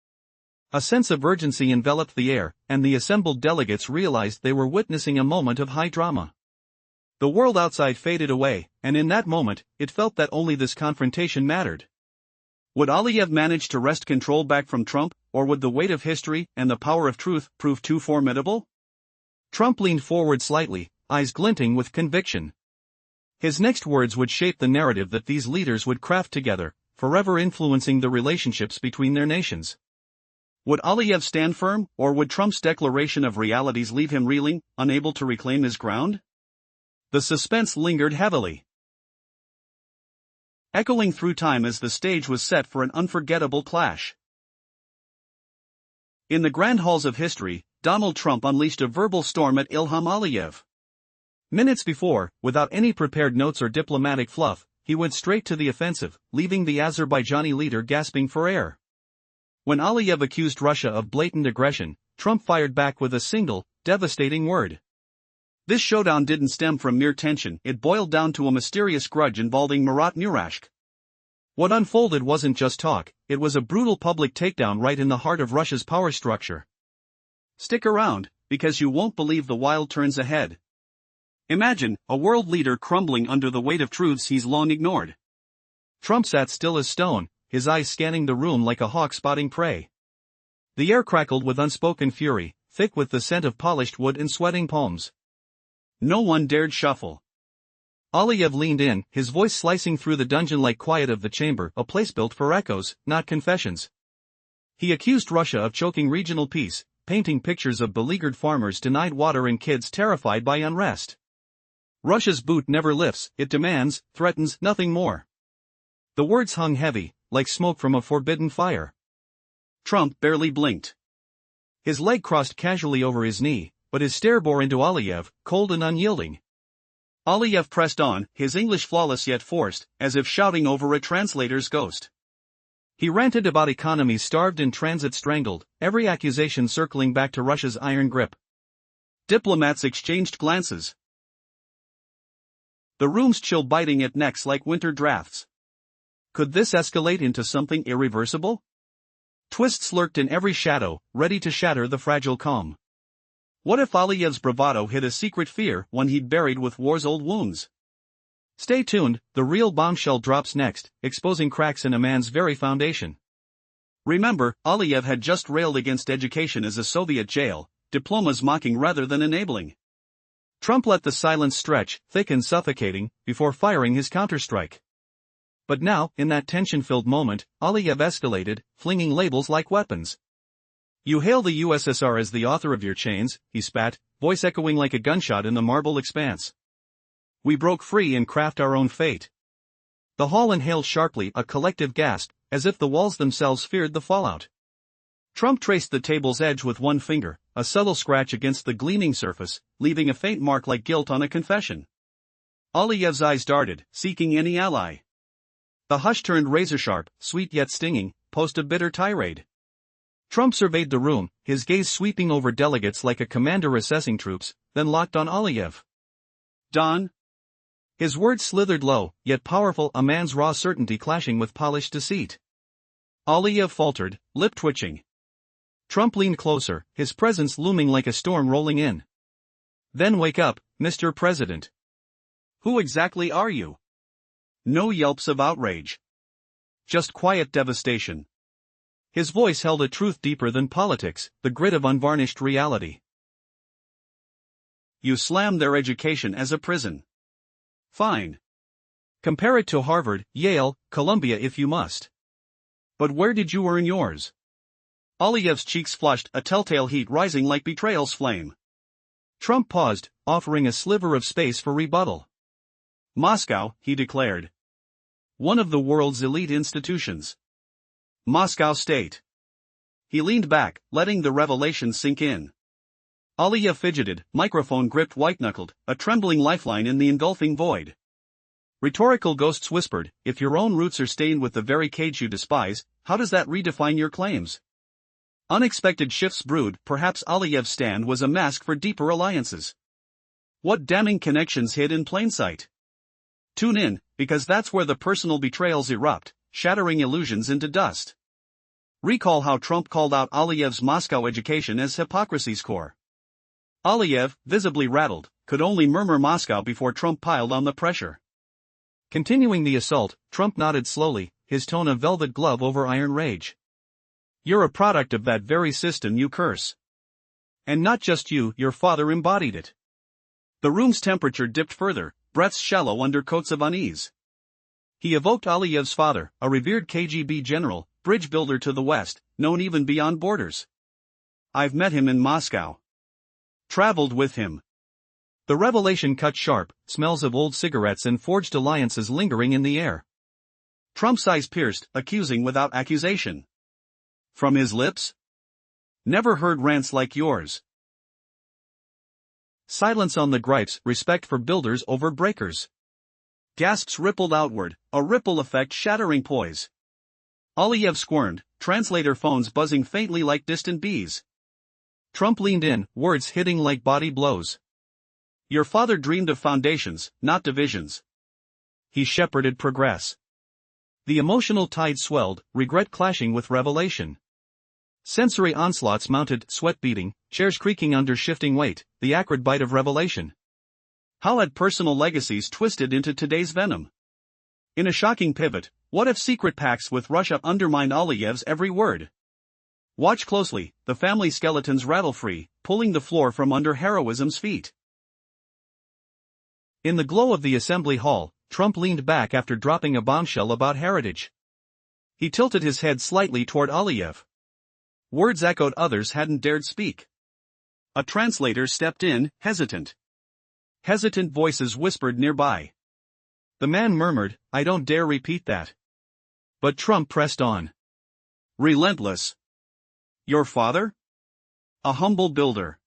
Speaker 1: A sense of urgency enveloped the air, and the assembled delegates realized they were witnessing a moment of high drama. The world outside faded away, and in that moment, it felt that only this confrontation mattered. Would Aliyev manage to wrest control back from Trump, or would the weight of history and the power of truth prove too formidable? Trump leaned forward slightly, eyes glinting with conviction. His next words would shape the narrative that these leaders would craft together, forever influencing the relationships between their nations. Would Aliyev stand firm, or would Trump's declaration of realities leave him reeling, unable to reclaim his ground? The suspense lingered heavily, echoing through time as the stage was set for an unforgettable clash. In the grand halls of history, Donald Trump unleashed a verbal storm at Ilham Aliyev. Minutes before, without any prepared notes or diplomatic fluff, he went straight to the offensive, leaving the Azerbaijani leader gasping for air. When Aliyev accused Russia of blatant aggression, Trump fired back with a single, devastating word. This showdown didn't stem from mere tension, it boiled down to a mysterious grudge involving Murat Murashk. What unfolded wasn't just talk, it was a brutal public takedown right in the heart of Russia's power structure. Stick around, because you won't believe the wild turns ahead. Imagine a world leader crumbling under the weight of truths he's long ignored. Trump sat still as stone, his eyes scanning the room like a hawk spotting prey. The air crackled with unspoken fury, thick with the scent of polished wood and sweating palms. No one dared shuffle. Aliyev leaned in, his voice slicing through the dungeon-like quiet of the chamber, a place built for echoes, not confessions. He accused Russia of choking regional peace, painting pictures of beleaguered farmers denied water and kids terrified by unrest. Russia's boot never lifts, it demands, threatens, nothing more. The words hung heavy, like smoke from a forbidden fire. Trump barely blinked. His leg crossed casually over his knee, but his stare bore into Aliyev, cold and unyielding. Aliyev pressed on, his English flawless yet forced, as if shouting over a translator's ghost. He ranted about economies starved and transit strangled, every accusation circling back to Russia's iron grip. Diplomats exchanged glances. The room's chill biting at necks like winter drafts. Could this escalate into something irreversible? Twists lurked in every shadow, ready to shatter the fragile calm. What if Aliyev's bravado hid a secret fear, one he'd buried with war's old wounds? Stay tuned, the real bombshell drops next, exposing cracks in a man's very foundation. Remember, Aliyev had just railed against education as a Soviet jail, diplomas mocking rather than enabling. Trump let the silence stretch, thick and suffocating, before firing his counterstrike. But now, in that tension-filled moment, Aliyev escalated, flinging labels like weapons. You hail the USSR as the author of your chains, he spat, voice echoing like a gunshot in the marble expanse. We broke free and craft our own fate. The hall inhaled sharply, a collective gasp, as if the walls themselves feared the fallout. Trump traced the table's edge with one finger, a subtle scratch against the gleaming surface, leaving a faint mark like guilt on a confession. Aliyev's eyes darted, seeking any ally. The hush turned razor-sharp, sweet yet stinging, post a bitter tirade. Trump surveyed the room, his gaze sweeping over delegates like a commander assessing troops, then locked on Aliyev. Don? His words slithered low, yet powerful, a man's raw certainty clashing with polished deceit. Aliyev faltered, lip twitching. Trump leaned closer, his presence looming like a storm rolling in. Then wake up, Mr. President. Who exactly are you? No yelps of outrage. Just quiet devastation. His voice held a truth deeper than politics, the grit of unvarnished reality. You slammed their education as a prison. Fine. Compare it to Harvard, Yale, Columbia if you must. But where did you earn yours? Aliyev's cheeks flushed, a telltale heat rising like betrayal's flame. Trump paused, offering a sliver of space for rebuttal. Moscow, he declared. One of the world's elite institutions. Moscow State. He leaned back, letting the revelation sink in. Aliyev fidgeted, microphone gripped white-knuckled, a trembling lifeline in the engulfing void. Rhetorical ghosts whispered, if your own roots are stained with the very cage you despise, how does that redefine your claims? Unexpected shifts brewed, perhaps Aliyev's stand was a mask for deeper alliances. What damning connections hid in plain sight? Tune in, because that's where the personal betrayals erupt, shattering illusions into dust. Recall how Trump called out Aliyev's Moscow education as hypocrisy's core. Aliyev, visibly rattled, could only murmur Moscow before Trump piled on the pressure. Continuing the assault, Trump nodded slowly, his tone a velvet glove over iron rage. You're a product of that very system you curse. And not just you, your father embodied it. The room's temperature dipped further, breaths shallow under coats of unease. He evoked Aliyev's father, a revered KGB general, bridge builder to the West, known even beyond borders. I've met him in Moscow. Traveled with him. The revelation cut sharp, smells of old cigarettes and forged alliances lingering in the air. Trump's eyes pierced, accusing without accusation. From his lips? Never heard rants like yours. Silence on the gripes, respect for builders over breakers. Gasps rippled outward, a ripple effect shattering poise. Aliyev squirmed, translator phones buzzing faintly like distant bees. Trump leaned in, words hitting like body blows. Your father dreamed of foundations, not divisions. He shepherded progress. The emotional tide swelled, regret clashing with revelation. Sensory onslaughts mounted, sweat beating, chairs creaking under shifting weight, the acrid bite of revelation. How had personal legacies twisted into today's venom? In a shocking pivot, what if secret pacts with Russia undermined Aliyev's every word? Watch closely, the family skeletons rattle free, pulling the floor from under heroism's feet. In the glow of the assembly hall, Trump leaned back after dropping a bombshell about heritage. He tilted his head slightly toward Aliyev. Words echoed others hadn't dared speak. A translator stepped in, hesitant. Hesitant voices whispered nearby. The man murmured, "I don't dare repeat that." But Trump pressed on. Relentless. Your father? A humble builder.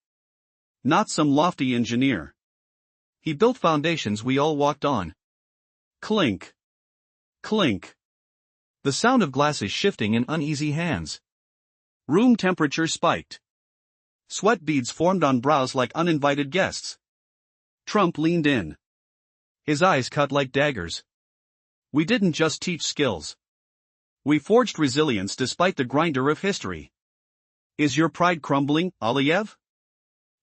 Speaker 1: Not some lofty engineer. He built foundations we all walked on. Clink. Clink. The sound of glasses shifting in uneasy hands. Room temperature spiked. Sweat beads formed on brows like uninvited guests. Trump leaned in. His eyes cut like daggers. We didn't just teach skills. We forged resilience despite the grinder of history. Is your pride crumbling, Aliyev?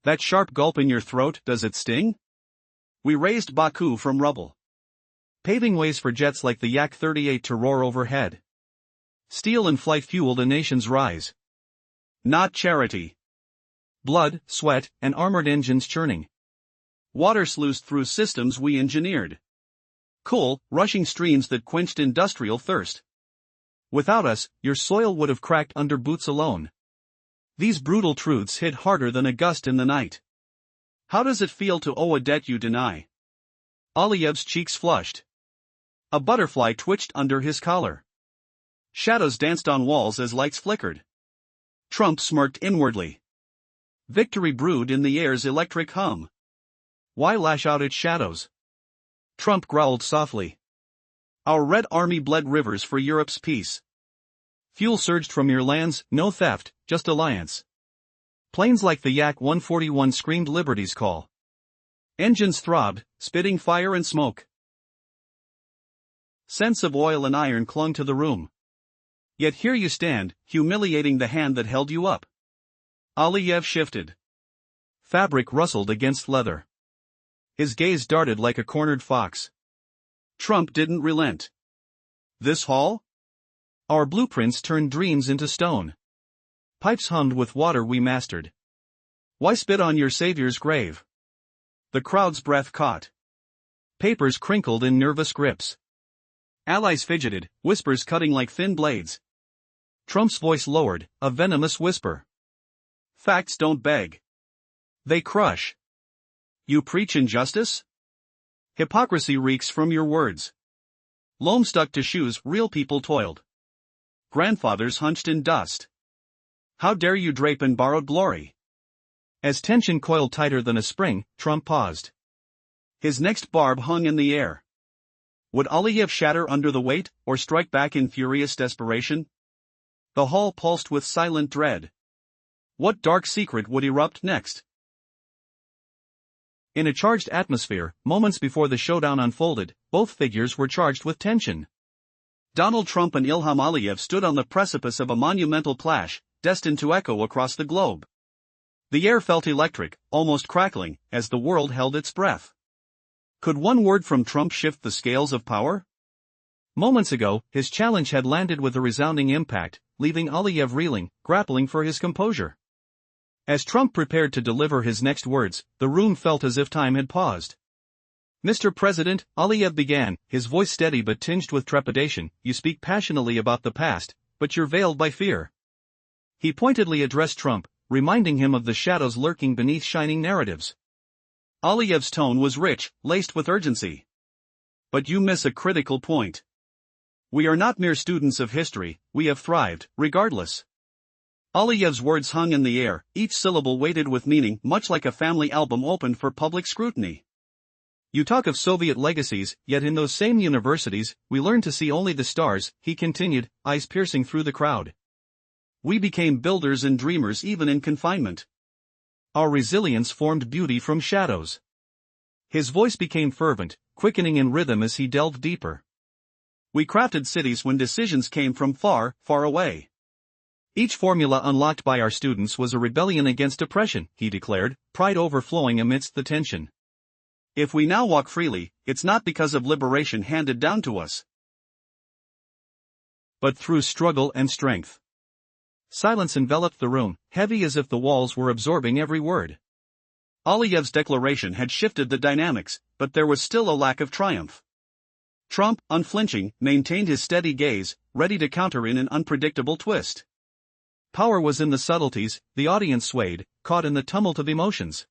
Speaker 1: That sharp gulp in your throat, does it sting? We raised Baku from rubble, paving ways for jets like the Yak-38 to roar overhead. Steel and flight fueled a nation's rise. Not charity. Blood, sweat, and armored engines churning. Water sluiced through systems we engineered. Cool, rushing streams that quenched industrial thirst. Without us, your soil would have cracked under boots alone. These brutal truths hit harder than a gust in the night. How does it feel to owe a debt you deny? Aliyev's cheeks flushed. A butterfly twitched under his collar. Shadows danced on walls as lights flickered. Trump smirked inwardly. Victory brewed in the air's electric hum. Why lash out at shadows? Trump growled softly. Our Red Army bled rivers for Europe's peace. Fuel surged from your lands, no theft, just alliance. Planes like the Yak-141 screamed liberty's call. Engines throbbed, spitting fire and smoke. Scents of oil and iron clung to the room. Yet here you stand, humiliating the hand that held you up. Aliyev shifted. Fabric rustled against leather. His gaze darted like a cornered fox. Trump didn't relent. This hall? Our blueprints turned dreams into stone. Pipes hummed with water we mastered. Why spit on your savior's grave? The crowd's breath caught. Papers crinkled in nervous grips. Allies fidgeted, whispers cutting like thin blades. Trump's voice lowered, a venomous whisper. Facts don't beg. They crush. You preach injustice? Hypocrisy reeks from your words. Loam stuck to shoes real people toiled. Grandfathers hunched in dust. How dare you drape in borrowed glory? As tension coiled tighter than a spring, Trump paused. His next barb hung in the air. Would Aliyev shatter under the weight, or strike back in furious desperation? The hall pulsed with silent dread. What dark secret would erupt next? In a charged atmosphere, moments before the showdown unfolded, both figures were charged with tension. Donald Trump and Ilham Aliyev stood on the precipice of a monumental clash, destined to echo across the globe. The air felt electric, almost crackling, as the world held its breath. Could one word from Trump shift the scales of power? Moments ago, his challenge had landed with a resounding impact, leaving Aliyev reeling, grappling for his composure. As Trump prepared to deliver his next words, the room felt as if time had paused. Mr. President, Aliyev began, his voice steady but tinged with trepidation, you speak passionately about the past, but you're veiled by fear. He pointedly addressed Trump, reminding him of the shadows lurking beneath shining narratives. Aliyev's tone was rich, laced with urgency. But you miss a critical point. We are not mere students of history, we have thrived, regardless. Aliyev's words hung in the air, each syllable weighted with meaning, much like a family album opened for public scrutiny. You talk of Soviet legacies, yet in those same universities, we learned to see only the stars, he continued, eyes piercing through the crowd. We became builders and dreamers even in confinement. Our resilience formed beauty from shadows. His voice became fervent, quickening in rhythm as he delved deeper. We crafted cities when decisions came from far, far away. Each formula unlocked by our students was a rebellion against oppression, he declared, pride overflowing amidst the tension. If we now walk freely, it's not because of liberation handed down to us, but through struggle and strength. Silence enveloped the room, heavy as if the walls were absorbing every word. Aliyev's declaration had shifted the dynamics, but there was still a lack of triumph. Trump, unflinching, maintained his steady gaze, ready to counter in an unpredictable twist. Power was in the subtleties, the audience swayed, caught in the tumult of emotions.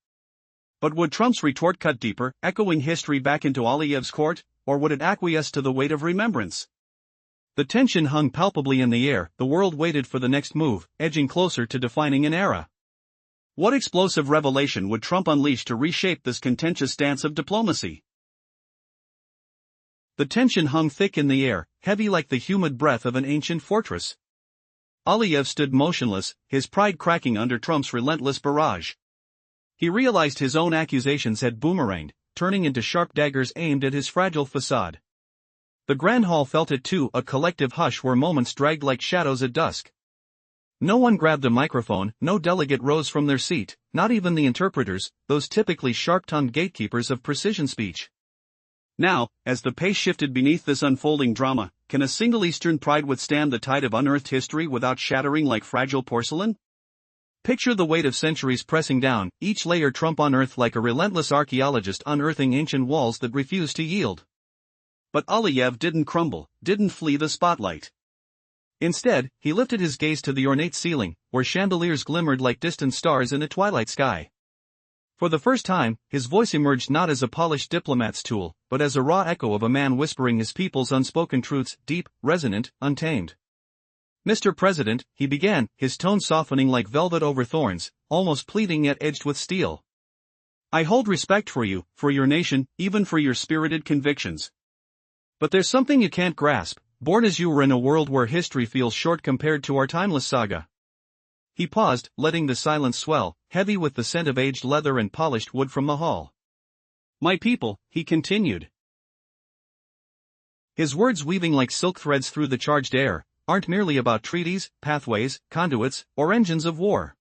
Speaker 1: But would Trump's retort cut deeper, echoing history back into Aliyev's court, or would it acquiesce to the weight of remembrance? The tension hung palpably in the air, the world waited for the next move, edging closer to defining an era. What explosive revelation would Trump unleash to reshape this contentious dance of diplomacy? The tension hung thick in the air, heavy like the humid breath of an ancient fortress. Aliyev stood motionless, his pride cracking under Trump's relentless barrage. He realized his own accusations had boomeranged, turning into sharp daggers aimed at his fragile facade. The Grand Hall felt it too, a collective hush where moments dragged like shadows at dusk. No one grabbed a microphone, no delegate rose from their seat, not even the interpreters, those typically sharp-tongued gatekeepers of precision speech. Now, as the pace shifted beneath this unfolding drama, can a single Eastern pride withstand the tide of unearthed history without shattering like fragile porcelain? Picture the weight of centuries pressing down, each layer Trump unearthed like a relentless archaeologist unearthing ancient walls that refused to yield. But Aliyev didn't crumble, didn't flee the spotlight. Instead, he lifted his gaze to the ornate ceiling, where chandeliers glimmered like distant stars in a twilight sky. For the first time, his voice emerged not as a polished diplomat's tool, but as a raw echo of a man whispering his people's unspoken truths, deep, resonant, untamed. Mr. President, he began, his tone softening like velvet over thorns, almost pleading yet edged with steel. I hold respect for you, for your nation, even for your spirited convictions. But there's something you can't grasp, born as you were in a world where history feels short compared to our timeless saga. He paused, letting the silence swell, heavy with the scent of aged leather and polished wood from the hall. My people, he continued. His words weaving like silk threads through the charged air, aren't merely about treaties, pathways, conduits, or engines of war.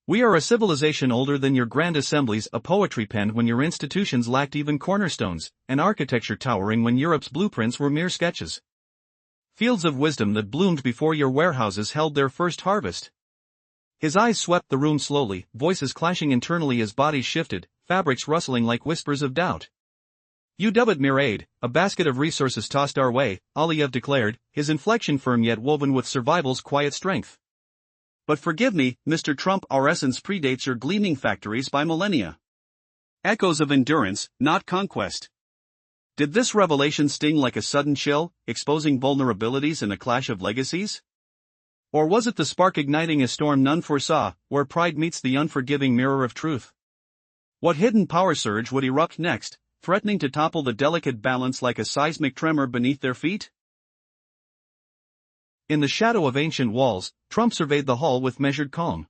Speaker 1: We are a civilization older than your grand assemblies, a poetry penned when your institutions lacked even cornerstones, an architecture towering when Europe's blueprints were mere sketches. Fields of wisdom that bloomed before your warehouses held their first harvest. His eyes swept the room slowly, voices clashing internally as bodies shifted, fabrics rustling like whispers of doubt. You dub it mere aid, a basket of resources tossed our way, Aliyev declared, his inflection firm yet woven with survival's quiet strength. But forgive me, Mr. Trump, our essence predates your gleaming factories by millennia. Echoes of endurance, not conquest. Did this revelation sting like a sudden chill, exposing vulnerabilities in a clash of legacies? Or was it the spark igniting a storm none foresaw, where pride meets the unforgiving mirror of truth? What hidden power surge would erupt next, threatening to topple the delicate balance like a seismic tremor beneath their feet? In the shadow of ancient walls, Trump surveyed the hall with measured calm.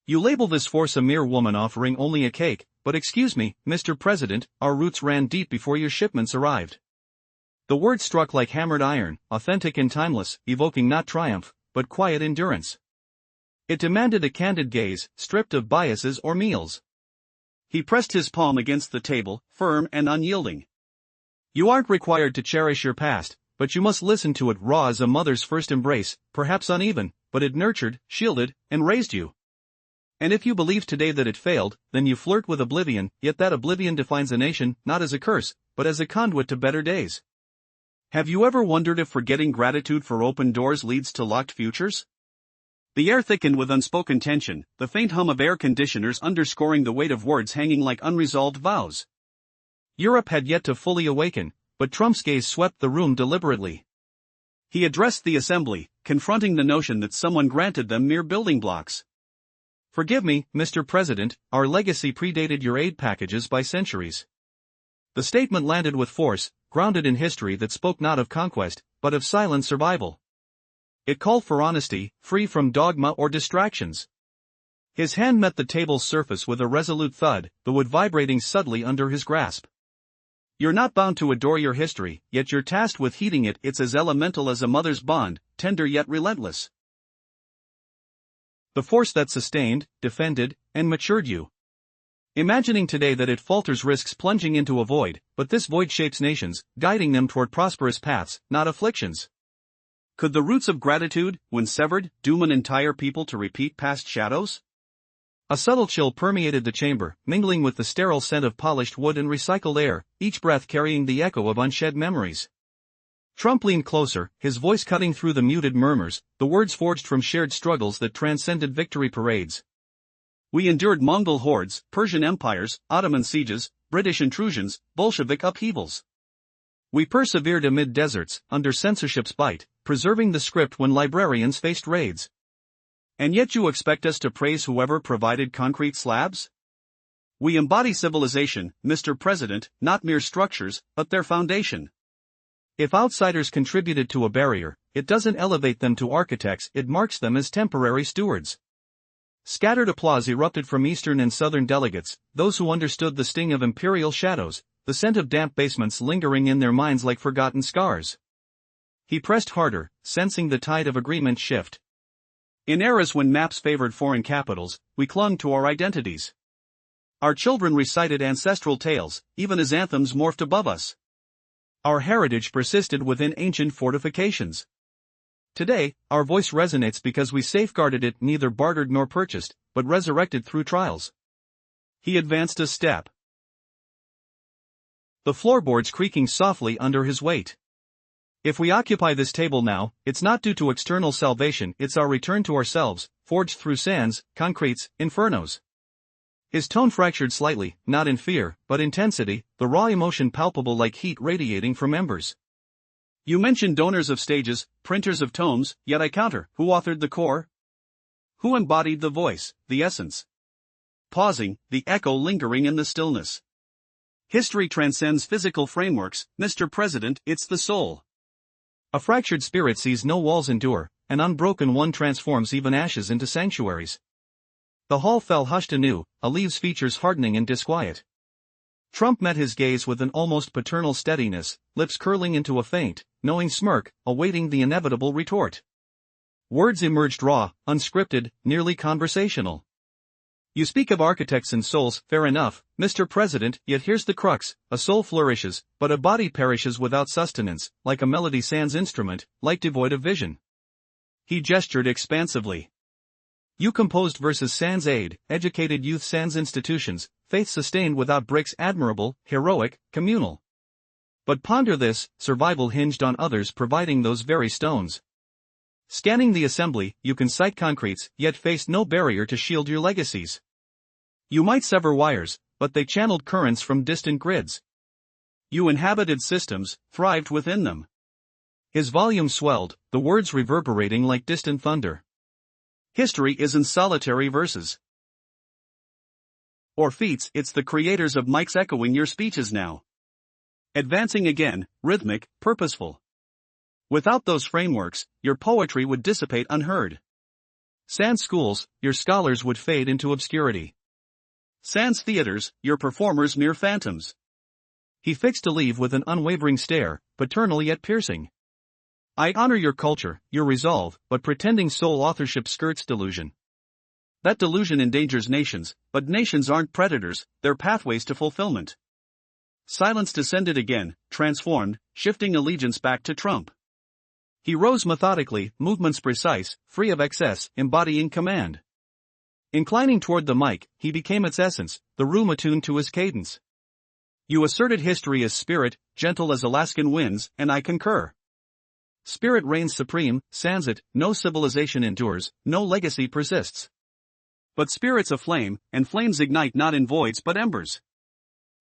Speaker 1: You label this force a mere woman offering only a cake, but excuse me, Mr. President, our roots ran deep before your shipments arrived. The words struck like hammered iron, authentic and timeless, evoking not triumph, but quiet endurance. It demanded a candid gaze, stripped of biases or meals. He pressed his palm against the table, firm and unyielding. You aren't required to cherish your past, but you must listen to it raw as a mother's first embrace, perhaps uneven, but it nurtured, shielded, and raised you. And if you believe today that it failed, then you flirt with oblivion, yet that oblivion defines a nation, not as a curse, but as a conduit to better days. Have you ever wondered if forgetting gratitude for open doors leads to locked futures? The air thickened with unspoken tension, the faint hum of air conditioners underscoring the weight of words hanging like unresolved vows. Europe had yet to fully awaken, but Trump's gaze swept the room deliberately. He addressed the assembly, confronting the notion that someone granted them mere building blocks. Forgive me, Mr. President, our legacy predated your aid packages by centuries. The statement landed with force, grounded in history that spoke not of conquest, but of silent survival. It called for honesty, free from dogma or distractions. His hand met the table's surface with a resolute thud, the wood vibrating subtly under his grasp. You're not bound to adore your history, yet you're tasked with heeding it. It's as elemental as a mother's bond, tender yet relentless. The force that sustained, defended, and matured you. Imagining today that it falters risks plunging into a void, but this void shapes nations, guiding them toward prosperous paths, not afflictions. Could the roots of gratitude, when severed, doom an entire people to repeat past shadows? A subtle chill permeated the chamber, mingling with the sterile scent of polished wood and recycled air, each breath carrying the echo of unshed memories. Trump leaned closer, his voice cutting through the muted murmurs, the words forged from shared struggles that transcended victory parades. We endured Mongol hordes, Persian empires, Ottoman sieges, British intrusions, Bolshevik upheavals. We persevered amid deserts, under censorship's bite, preserving the script when librarians faced raids. And yet you expect us to praise whoever provided concrete slabs? We embody civilization, Mr. President, not mere structures, but their foundation. If outsiders contributed to a barrier, it doesn't elevate them to architects, it marks them as temporary stewards. Scattered applause erupted from Eastern and Southern delegates, those who understood the sting of imperial shadows, the scent of damp basements lingering in their minds like forgotten scars. He pressed harder, sensing the tide of agreement shift. In eras when maps favored foreign capitals, we clung to our identities. Our children recited ancestral tales, even as anthems morphed above us. Our heritage persisted within ancient fortifications. Today, our voice resonates because we safeguarded it, neither bartered nor purchased, but resurrected through trials. He advanced a step. The floorboards creaking softly under his weight. If we occupy this table now, it's not due to external salvation, it's our return to ourselves, forged through sands, concretes, infernos. His tone fractured slightly, not in fear, but intensity, the raw emotion palpable like heat radiating from embers. You mentioned donors of stages, printers of tomes, yet I counter, who authored the core? Who embodied the voice, the essence? Pausing, the echo lingering in the stillness. History transcends physical frameworks, Mr. President, it's the soul. A fractured spirit sees no walls endure, an unbroken one transforms even ashes into sanctuaries. The hall fell hushed anew, Aliyev's features hardening in disquiet. Trump met his gaze with an almost paternal steadiness, lips curling into a faint, knowing smirk, awaiting the inevitable retort. Words emerged raw, unscripted, nearly conversational. You speak of architects and souls, fair enough, Mr. President, yet here's the crux, a soul flourishes, but a body perishes without sustenance, like a melody sans instrument, like devoid of vision. He gestured expansively. You composed verses sans aid, educated youth sans institutions, faith sustained without bricks, admirable, heroic, communal. But ponder this, survival hinged on others providing those very stones. Scanning the assembly, you can cite concretes, yet faced no barrier to shield your legacies. You might sever wires, but they channeled currents from distant grids. You inhabited systems, thrived within them. His volume swelled, the words reverberating like distant thunder. History isn't solitary verses or feats, it's the creators of mics echoing your speeches now. Advancing again, rhythmic, purposeful. Without those frameworks, your poetry would dissipate unheard. Sans schools, your scholars would fade into obscurity. Sans theaters, your performers mere phantoms. He fixed Aliyev with an unwavering stare, paternal yet piercing. I honor your culture, your resolve, but pretending sole authorship skirts delusion. That delusion endangers nations, but nations aren't predators, they're pathways to fulfillment. Silence descended again, transformed, shifting allegiance back to Trump. He rose methodically, movements precise, free of excess, embodying command. Inclining toward the mic, he became its essence, the room attuned to his cadence. You asserted history as spirit, gentle as Alaskan winds, and I concur. Spirit reigns supreme, sans it, no civilization endures, no legacy persists. But spirit's aflame, and flames ignite not in voids but embers.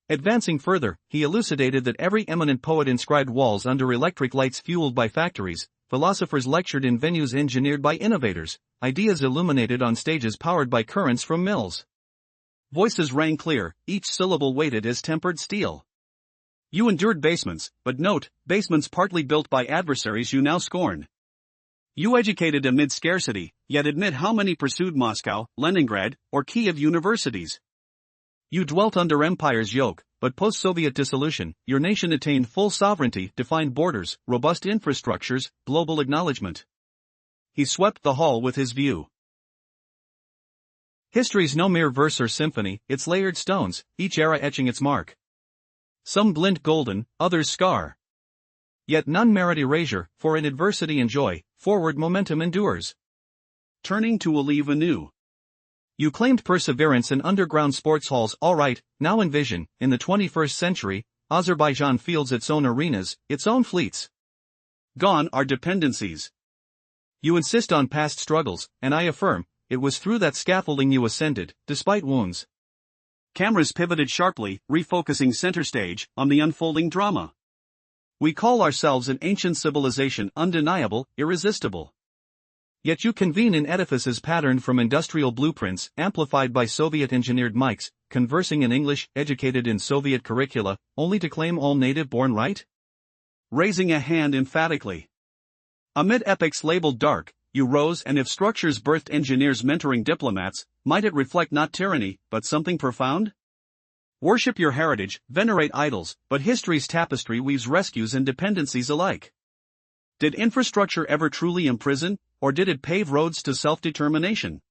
Speaker 1: Advancing further, he elucidated that every eminent poet inscribed walls under electric lights fueled by factories, philosophers lectured in venues engineered by innovators, ideas illuminated on stages powered by currents from mills. Voices rang clear, each syllable weighted as tempered steel. You endured basements, but note, basements partly built by adversaries you now scorn. You educated amid scarcity, yet admit how many pursued Moscow, Leningrad, or Kiev universities. You dwelt under empire's yoke, but post-Soviet dissolution, your nation attained full sovereignty, defined borders, robust infrastructures, global acknowledgement. He swept the hall with his view. History's no mere verse or symphony, it's layered stones, each era etching its mark. Some glint golden, others scar. Yet none merit erasure, for in adversity and joy, forward momentum endures. Turning to Aliyev anew. You claimed perseverance in underground sports halls. All right, now envision, in the 21st century, Azerbaijan fields its own arenas, its own fleets. Gone are dependencies. You insist on past struggles, and I affirm, it was through that scaffolding you ascended, despite wounds. Cameras pivoted sharply, refocusing center stage on the unfolding drama. We call ourselves an ancient civilization, undeniable, irresistible. Yet you convene in edifices patterned from industrial blueprints, amplified by Soviet-engineered mics, conversing in English, educated in Soviet curricula, only to claim all native-born right? Raising a hand emphatically. Amid epics labeled dark, you rose, and if structures birthed engineers mentoring diplomats, might it reflect not tyranny, but something profound? Worship your heritage, venerate idols, but history's tapestry weaves rescues and dependencies alike. Did infrastructure ever truly imprison, or did it pave roads to self-determination?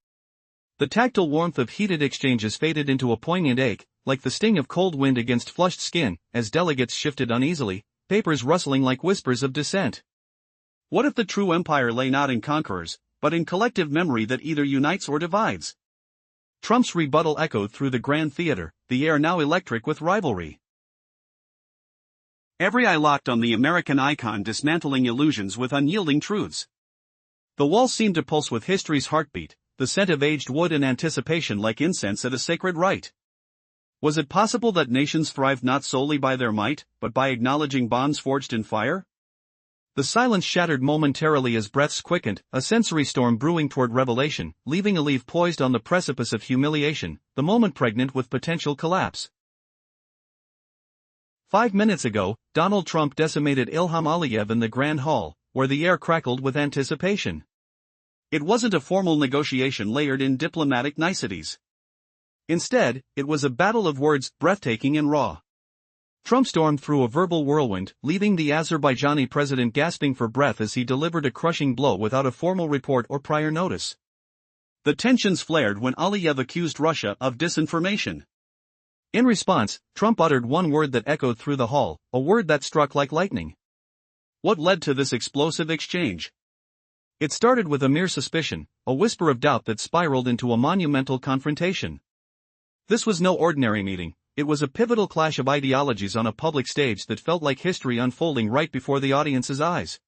Speaker 1: The tactile warmth of heated exchanges faded into a poignant ache, like the sting of cold wind against flushed skin, as delegates shifted uneasily, papers rustling like whispers of dissent. What if the true empire lay not in conquerors, but in collective memory that either unites or divides? Trump's rebuttal echoed through the grand theater, the air now electric with rivalry. Every eye locked on the American icon dismantling illusions with unyielding truths. The walls seemed to pulse with history's heartbeat, the scent of aged wood and anticipation like incense at a sacred rite. Was it possible that nations thrived not solely by their might, but by acknowledging bonds forged in fire? The silence shattered momentarily as breaths quickened, a sensory storm brewing toward revelation, leaving Aliyev poised on the precipice of humiliation, the moment pregnant with potential collapse. 5 minutes ago, Donald Trump decimated Ilham Aliyev in the Grand Hall, where the air crackled with anticipation. It wasn't a formal negotiation layered in diplomatic niceties. Instead, it was a battle of words, breathtaking and raw. Trump stormed through a verbal whirlwind, leaving the Azerbaijani president gasping for breath as he delivered a crushing blow without a formal report or prior notice. The tensions flared when Aliyev accused Russia of disinformation. In response, Trump uttered one word that echoed through the hall, a word that struck like lightning. What led to this explosive exchange? It started with a mere suspicion, a whisper of doubt that spiraled into a monumental confrontation. This was no ordinary meeting. It was a pivotal clash of ideologies on a public stage that felt like history unfolding right before the audience's eyes.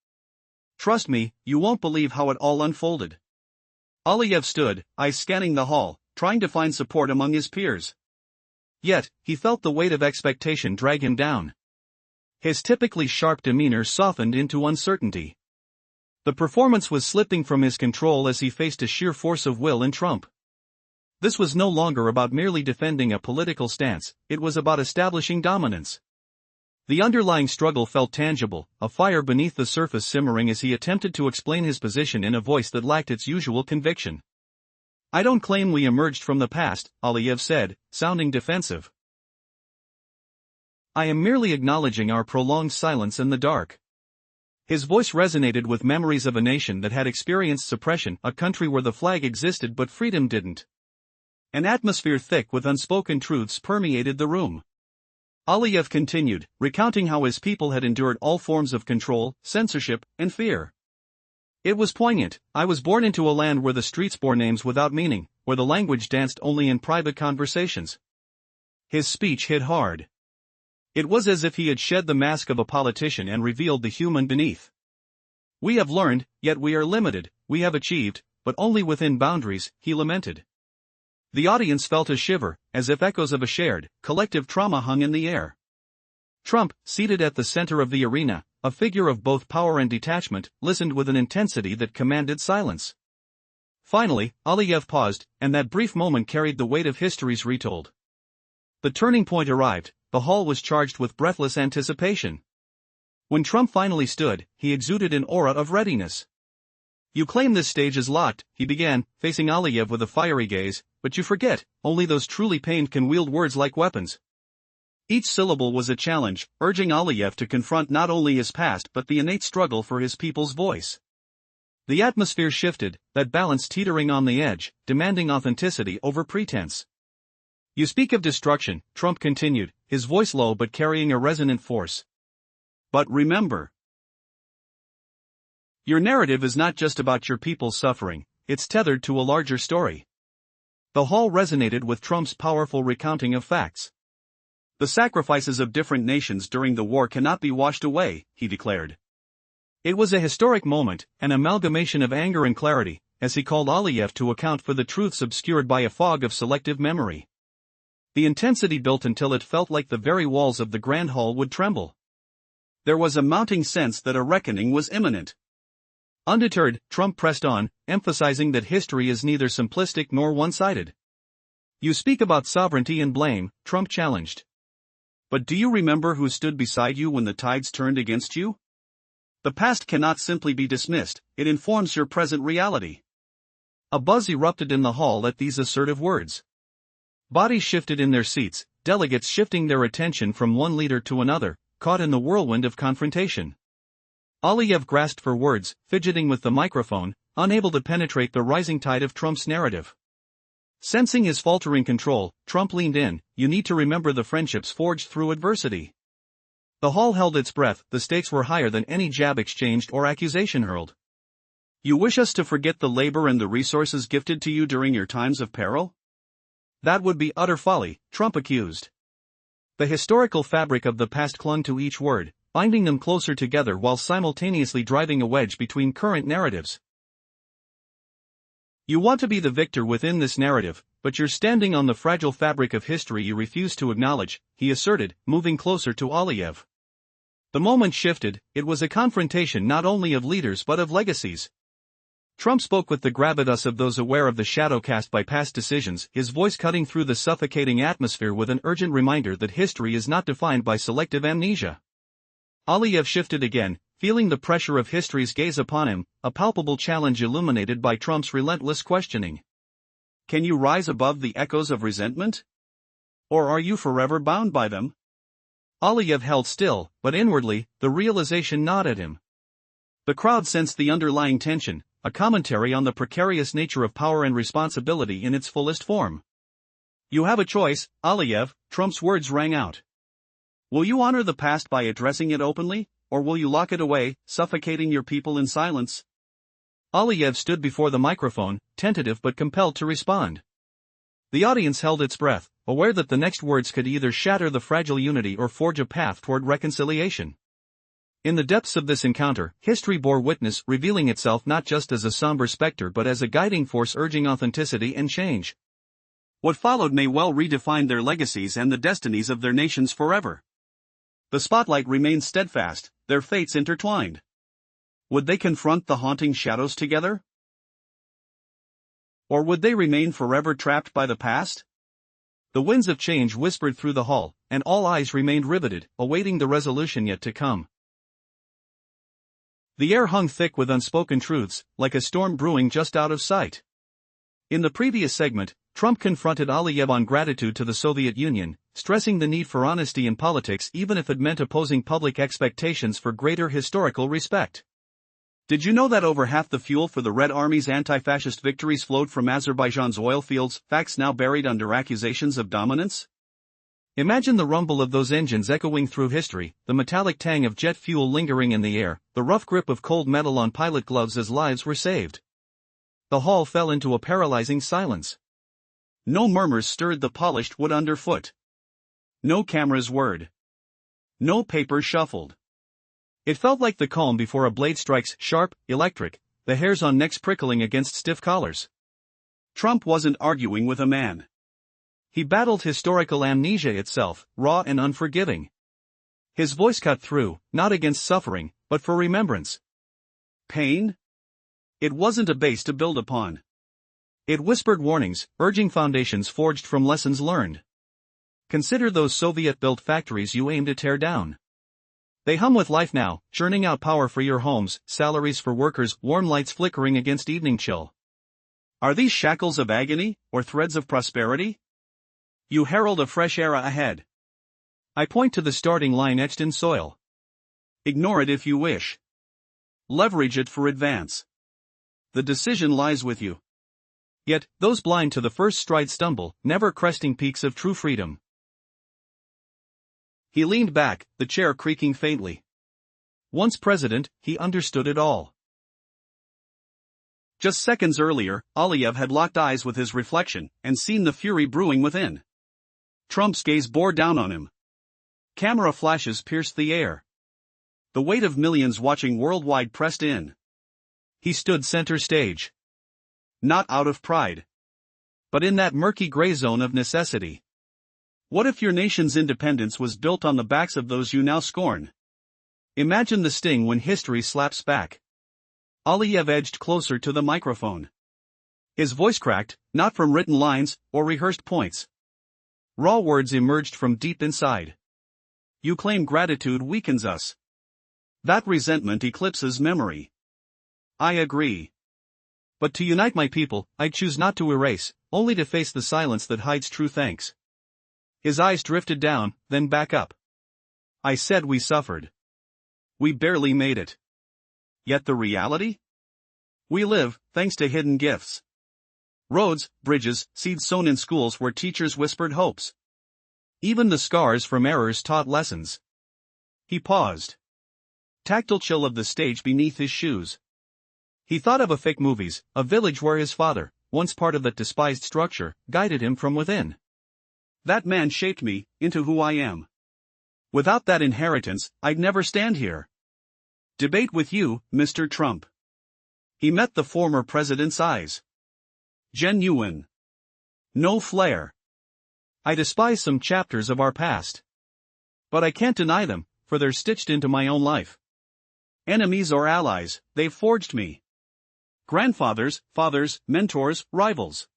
Speaker 1: Trust me, you won't believe how it all unfolded. Aliyev stood, eyes scanning the hall, trying to find support among his peers. Yet, he felt the weight of expectation drag him down. His typically sharp demeanor softened into uncertainty. The performance was slipping from his control as he faced a sheer force of will in Trump. This was no longer about merely defending a political stance, it was about establishing dominance. The underlying struggle felt tangible, a fire beneath the surface simmering as he attempted to explain his position in a voice that lacked its usual conviction. I don't claim we emerged from the past, Aliyev said, sounding defensive. I am merely acknowledging our prolonged silence in the dark. His voice resonated with memories of a nation that had experienced suppression, a country where the flag existed but freedom didn't. An atmosphere thick with unspoken truths permeated the room. Aliyev continued, recounting how his people had endured all forms of control, censorship, and fear. It was poignant. I was born into a land where the streets bore names without meaning, where the language danced only in private conversations. His speech hit hard. It was as if he had shed the mask of a politician and revealed the human beneath. We have learned, yet we are limited. We have achieved, but only within boundaries, he lamented. The audience felt a shiver, as if echoes of a shared, collective trauma hung in the air. Trump, seated at the center of the arena, a figure of both power and detachment, listened with an intensity that commanded silence. Finally, Aliyev paused, and that brief moment carried the weight of history's retold. The turning point arrived, the hall was charged with breathless anticipation. When Trump finally stood, he exuded an aura of readiness. You claim this stage is locked, he began, facing Aliyev with a fiery gaze, but you forget, only those truly pained can wield words like weapons. Each syllable was a challenge, urging Aliyev to confront not only his past but the innate struggle for his people's voice. The atmosphere shifted, that balance teetering on the edge, demanding authenticity over pretense. You speak of destruction, Trump continued, his voice low but carrying a resonant force. But remember, your narrative is not just about your people's suffering, it's tethered to a larger story. The hall resonated with Trump's powerful recounting of facts. The sacrifices of different nations during the war cannot be washed away, he declared. It was a historic moment, an amalgamation of anger and clarity, as he called Aliyev to account for the truths obscured by a fog of selective memory. The intensity built until it felt like the very walls of the Grand Hall would tremble. There was a mounting sense that a reckoning was imminent. Undeterred, Trump pressed on, emphasizing that history is neither simplistic nor one-sided. You speak about sovereignty and blame, Trump challenged. But do you remember who stood beside you when the tides turned against you? The past cannot simply be dismissed, it informs your present reality. A buzz erupted in the hall at these assertive words. Bodies shifted in their seats, delegates shifting their attention from one leader to another, caught in the whirlwind of confrontation. Aliyev grasped for words, fidgeting with the microphone, unable to penetrate the rising tide of Trump's narrative. Sensing his faltering control, Trump leaned in, you need to remember the friendships forged through adversity. The hall held its breath, the stakes were higher than any jab exchanged or accusation hurled. You wish us to forget the labor and the resources gifted to you during your times of peril? That would be utter folly, Trump accused. The historical fabric of the past clung to each word, binding them closer together while simultaneously driving a wedge between current narratives. You want to be the victor within this narrative, but you're standing on the fragile fabric of history you refuse to acknowledge, he asserted, moving closer to Aliyev. The moment shifted, it was a confrontation not only of leaders but of legacies. Trump spoke with the gravitas of those aware of the shadow cast by past decisions, his voice cutting through the suffocating atmosphere with an urgent reminder that history is not defined by selective amnesia. Aliyev shifted again, feeling the pressure of history's gaze upon him, a palpable challenge illuminated by Trump's relentless questioning. Can you rise above the echoes of resentment? Or are you forever bound by them? Aliyev held still, but inwardly, the realization gnawed at him. The crowd sensed the underlying tension, a commentary on the precarious nature of power and responsibility in its fullest form. You have a choice, Aliyev, Trump's words rang out. Will you honor the past by addressing it openly, or will you lock it away, suffocating your people in silence? Aliyev stood before the microphone, tentative but compelled to respond. The audience held its breath, aware that the next words could either shatter the fragile unity or forge a path toward reconciliation. In the depths of this encounter, history bore witness, revealing itself not just as a somber specter but as a guiding force urging authenticity and change. What followed may well redefine their legacies and the destinies of their nations forever. The spotlight remained steadfast, their fates intertwined. Would they confront the haunting shadows together? Or would they remain forever trapped by the past? The winds of change whispered through the hall, and all eyes remained riveted, awaiting the resolution yet to come. The air hung thick with unspoken truths, like a storm brewing just out of sight. In the previous segment, Trump confronted Aliyev on gratitude to the Soviet Union, stressing the need for honesty in politics even if it meant opposing public expectations for greater historical respect. Did you know that over half the fuel for the Red Army's anti-fascist victories flowed from Azerbaijan's oil fields, facts now buried under accusations of dominance? Imagine the rumble of those engines echoing through history, the metallic tang of jet fuel lingering in the air, the rough grip of cold metal on pilot gloves as lives were saved. The hall fell into a paralyzing silence. No murmurs stirred the polished wood underfoot. No cameras whirred. No paper shuffled. It felt like the calm before a blade strikes, sharp, electric, the hairs on necks prickling against stiff collars. Trump wasn't arguing with a man. He battled historical amnesia itself, raw and unforgiving. His voice cut through, not against suffering, but for remembrance. Pain? It wasn't a base to build upon. It whispered warnings, urging foundations forged from lessons learned. Consider those Soviet-built factories you aim to tear down. They hum with life now, churning out power for your homes, salaries for workers, warm lights flickering against evening chill. Are these shackles of agony, or threads of prosperity? You herald a fresh era ahead. I point to the starting line etched in soil. Ignore it if you wish. Leverage it for advance. The decision lies with you. Yet, those blind to the first stride stumble, never cresting peaks of true freedom. He leaned back, the chair creaking faintly. Once president, he understood it all. Just seconds earlier, Aliyev had locked eyes with his reflection and seen the fury brewing within. Trump's gaze bore down on him. Camera flashes pierced the air. The weight of millions watching worldwide pressed in. He stood center stage. Not out of pride, but in that murky gray zone of necessity. What if your nation's independence was built on the backs of those you now scorn? Imagine the sting when history slaps back. Aliyev edged closer to the microphone. His voice cracked, not from written lines or rehearsed points. Raw words emerged from deep inside. You claim gratitude weakens us. That resentment eclipses memory. I agree. But to unite my people, I choose not to erase, only to face the silence that hides true thanks. His eyes drifted down, then back up. I said we suffered. We barely made it. Yet the reality? We live, thanks to hidden gifts. Roads, bridges, seeds sown in schools where teachers whispered hopes. Even the scars from errors taught lessons. He paused. Tactile chill of the stage beneath his shoes. He thought of a fake movies, a village where his father, once part of that despised structure, guided him from within. That man shaped me into who I am. Without that inheritance, I'd never stand here. Debate with you, Mr. Trump. He met the former president's eyes. Genuine. No flair. I despise some chapters of our past. But I can't deny them, for they're stitched into my own life. Enemies or allies, they've forged me. Grandfathers, fathers, mentors, rivals.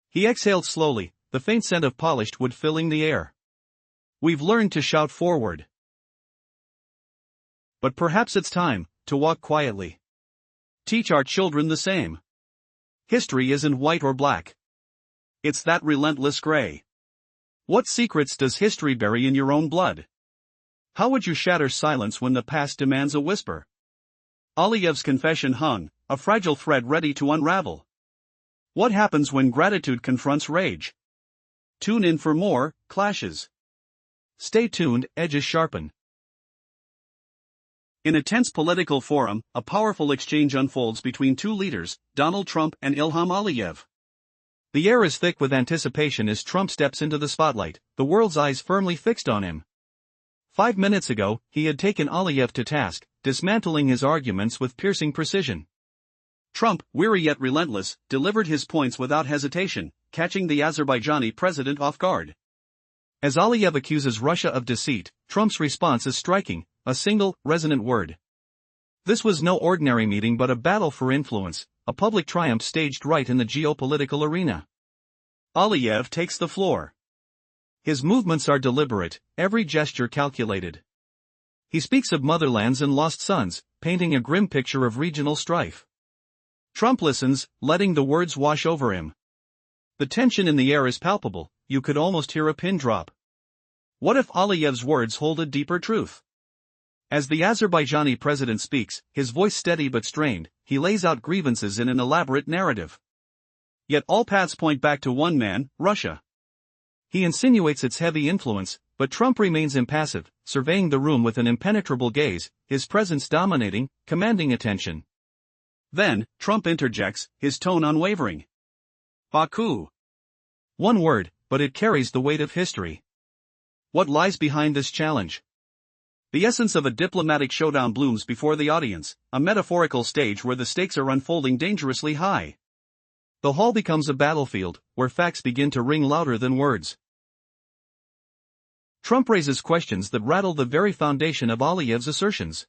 Speaker 1: He exhaled slowly, the faint scent of polished wood filling the air. We've learned to shout forward. But perhaps it's time to walk quietly. Teach our children the same. History isn't white or black. It's that relentless gray. What secrets does history bury in your own blood? How would you shatter silence when the past demands a whisper? Aliyev's confession hung, a fragile thread ready to unravel. What happens when gratitude confronts rage? Tune in for more clashes. Stay tuned, edges sharpen. In a tense political forum, a powerful exchange unfolds between two leaders, Donald Trump and Ilham Aliyev. The air is thick with anticipation as Trump steps into the spotlight, the world's eyes firmly fixed on him. 5 minutes ago, he had taken Aliyev to task, dismantling his arguments with piercing precision. Trump, weary yet relentless, delivered his points without hesitation, catching the Azerbaijani president off guard. As Aliyev accuses Russia of deceit, Trump's response is striking, a single, resonant word. This was no ordinary meeting but a battle for influence, a public triumph staged right in the geopolitical arena. Aliyev takes the floor. His movements are deliberate, every gesture calculated. He speaks of motherlands and lost sons, painting a grim picture of regional strife. Trump listens, letting the words wash over him. The tension in the air is palpable, you could almost hear a pin drop. What if Aliyev's words hold a deeper truth? As the Azerbaijani president speaks, his voice steady but strained, he lays out grievances in an elaborate narrative. Yet all paths point back to one man, Russia. He insinuates its heavy influence, but Trump remains impassive, surveying the room with an impenetrable gaze, his presence dominating, commanding attention. Then, Trump interjects, his tone unwavering. Baku. One word, but it carries the weight of history. What lies behind this challenge? The essence of a diplomatic showdown blooms before the audience, a metaphorical stage where the stakes are unfolding dangerously high. The hall becomes a battlefield, where facts begin to ring louder than words. Trump raises questions that rattle the very foundation of Aliyev's assertions.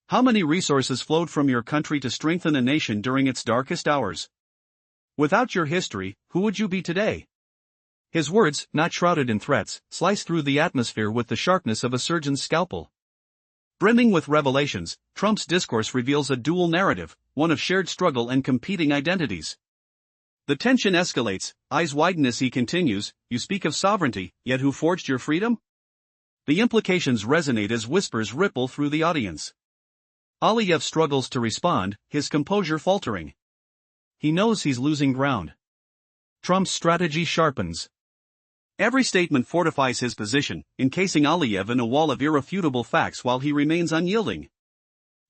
Speaker 1: How many resources flowed from your country to strengthen a nation during its darkest hours? Without your history, who would you be today? His words, not shrouded in threats, slice through the atmosphere with the sharpness of a surgeon's scalpel. Brimming with revelations, Trump's discourse reveals a dual narrative, one of shared struggle and competing identities. The tension escalates, eyes widen as he continues, "You speak of sovereignty, yet who forged your freedom?" The implications resonate as whispers ripple through the audience. Aliyev struggles to respond, his composure faltering. He knows he's losing ground. Trump's strategy sharpens. Every statement fortifies his position, encasing Aliyev in a wall of irrefutable facts while he remains unyielding.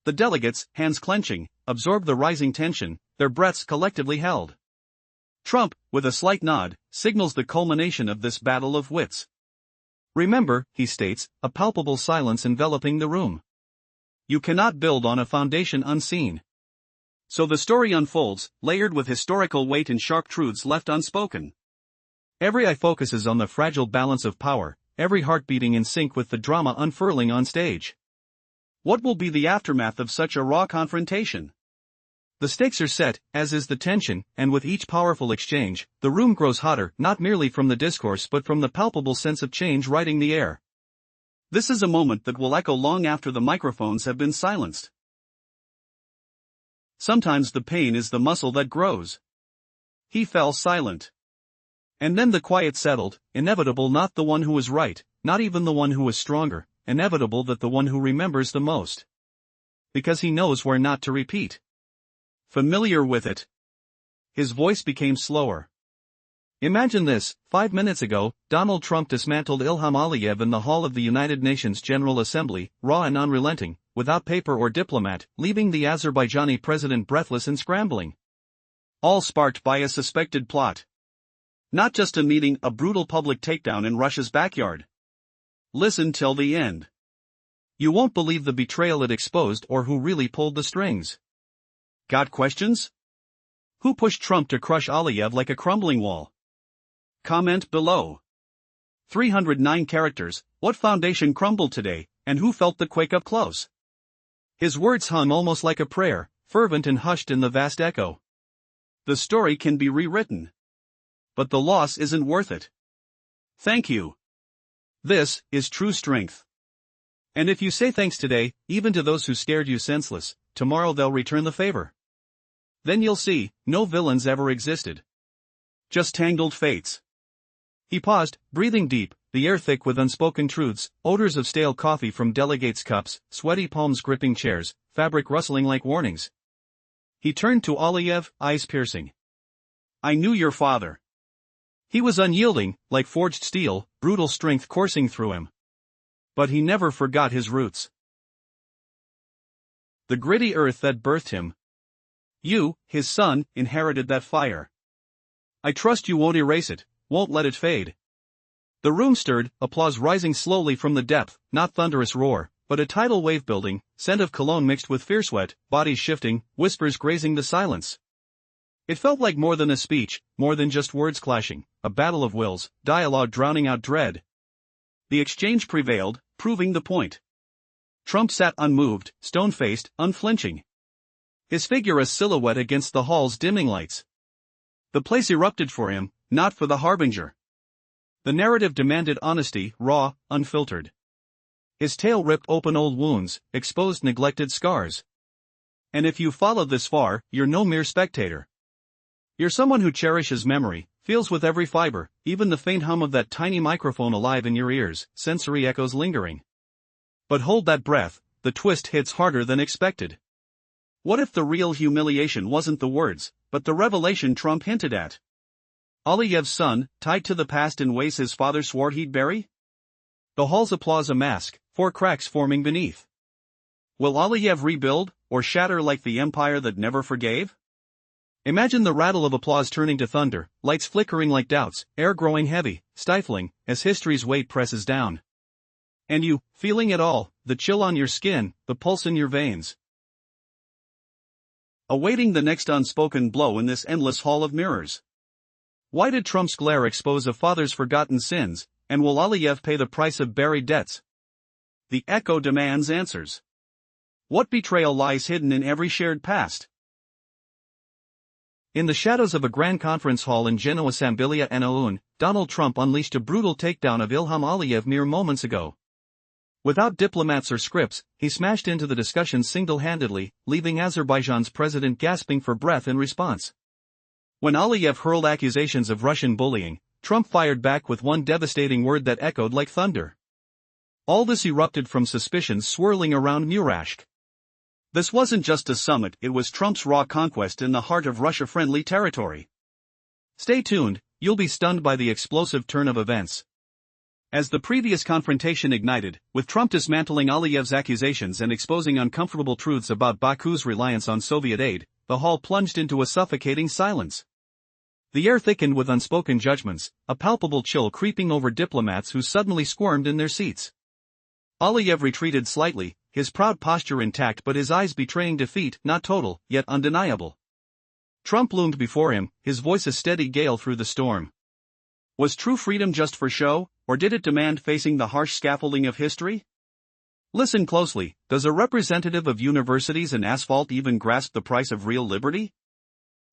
Speaker 1: The delegates, hands clenching, absorb the rising tension, their breaths collectively held. Trump, with a slight nod, signals the culmination of this battle of wits. "Remember," he states, a palpable silence enveloping the room. "You cannot build on a foundation unseen." So the story unfolds, layered with historical weight and sharp truths left unspoken. Every eye focuses on the fragile balance of power, every heart beating in sync with the drama unfurling on stage. What will be the aftermath of such a raw confrontation? The stakes are set, as is the tension, and with each powerful exchange, the room grows hotter, not merely from the discourse but from the palpable sense of change riding the air. This is a moment that will echo long after the microphones have been silenced. Sometimes the pain is the muscle that grows. He fell silent. And then the quiet settled, inevitable, not the one who was right, not even the one who was stronger, inevitable that the one who remembers the most. Because he knows where not to repeat. Familiar with it. His voice became slower. Imagine this: 5 minutes ago, Donald Trump dismantled Ilham Aliyev in the hall of the United Nations General Assembly, raw and unrelenting, without paper or diplomat, leaving the Azerbaijani president breathless and scrambling. All sparked by a suspected plot. Not just a meeting, a brutal public takedown in Russia's backyard. Listen till the end. You won't believe the betrayal it exposed or who really pulled the strings. Got questions? Who pushed Trump to crush Aliyev like a crumbling wall? Comment below. 309 characters, what foundation crumbled today, and who felt the quake up close? His words hung almost like a prayer, fervent and hushed in the vast echo. The story can be rewritten. But the loss isn't worth it. Thank you. This is true strength. And if you say thanks today, even to those who scared you senseless, tomorrow they'll return the favor. Then you'll see, no villains ever existed. Just tangled fates. He paused, breathing deep, the air thick with unspoken truths, odors of stale coffee from delegates' cups, sweaty palms gripping chairs, fabric rustling like warnings. He turned to Aliyev, eyes piercing. "I knew your father." He was unyielding, like forged steel, brutal strength coursing through him. But he never forgot his roots. The gritty earth that birthed him. You, his son, inherited that fire. I trust you won't erase it, won't let it fade. The room stirred, applause rising slowly from the depth, not thunderous roar, but a tidal wave building, scent of cologne mixed with fear sweat, bodies shifting, whispers grazing the silence. It felt like more than a speech, more than just words clashing, a battle of wills, dialogue drowning out dread. The exchange prevailed, proving the point. Trump sat unmoved, stone-faced, unflinching. His figure a silhouette against the hall's dimming lights. The place erupted for him, not for the harbinger. The narrative demanded honesty, raw, unfiltered. His tale ripped open old wounds, exposed neglected scars. And if you followed this far, you're no mere spectator. You're someone who cherishes memory, feels with every fiber, even the faint hum of that tiny microphone alive in your ears, sensory echoes lingering. But hold that breath, the twist hits harder than expected. What if the real humiliation wasn't the words, but the revelation Trump hinted at? Aliyev's son, tied to the past in ways his father swore he'd bury? The hall's applause a mask, 4 cracks forming beneath. Will Aliyev rebuild, or shatter like the empire that never forgave? Imagine the rattle of applause turning to thunder, lights flickering like doubts, air growing heavy, stifling, as history's weight presses down. And you, feeling it all, the chill on your skin, the pulse in your veins. Awaiting the next unspoken blow in this endless hall of mirrors. Why did Trump's glare expose a father's forgotten sins, and will Aliyev pay the price of buried debts? The echo demands answers. What betrayal lies hidden in every shared past? In the shadows of a grand conference hall in Genoa Sambilia and Aoun, Donald Trump unleashed a brutal takedown of Ilham Aliyev mere moments ago. Without diplomats or scripts, he smashed into the discussion single-handedly, leaving Azerbaijan's president gasping for breath in response. When Aliyev hurled accusations of Russian bullying, Trump fired back with one devastating word that echoed like thunder. All this erupted from suspicions swirling around Murashk. This wasn't just a summit, it was Trump's raw conquest in the heart of Russia-friendly territory. Stay tuned, you'll be stunned by the explosive turn of events. As the previous confrontation ignited, with Trump dismantling Aliyev's accusations and exposing uncomfortable truths about Baku's reliance on Soviet aid, the hall plunged into a suffocating silence. The air thickened with unspoken judgments, a palpable chill creeping over diplomats who suddenly squirmed in their seats. Aliyev retreated slightly, his proud posture intact but his eyes betraying defeat, not total, yet undeniable. Trump loomed before him, his voice a steady gale through the storm. Was true freedom just for show, or did it demand facing the harsh scaffolding of history? Listen closely, does a representative of universities and asphalt even grasp the price of real liberty?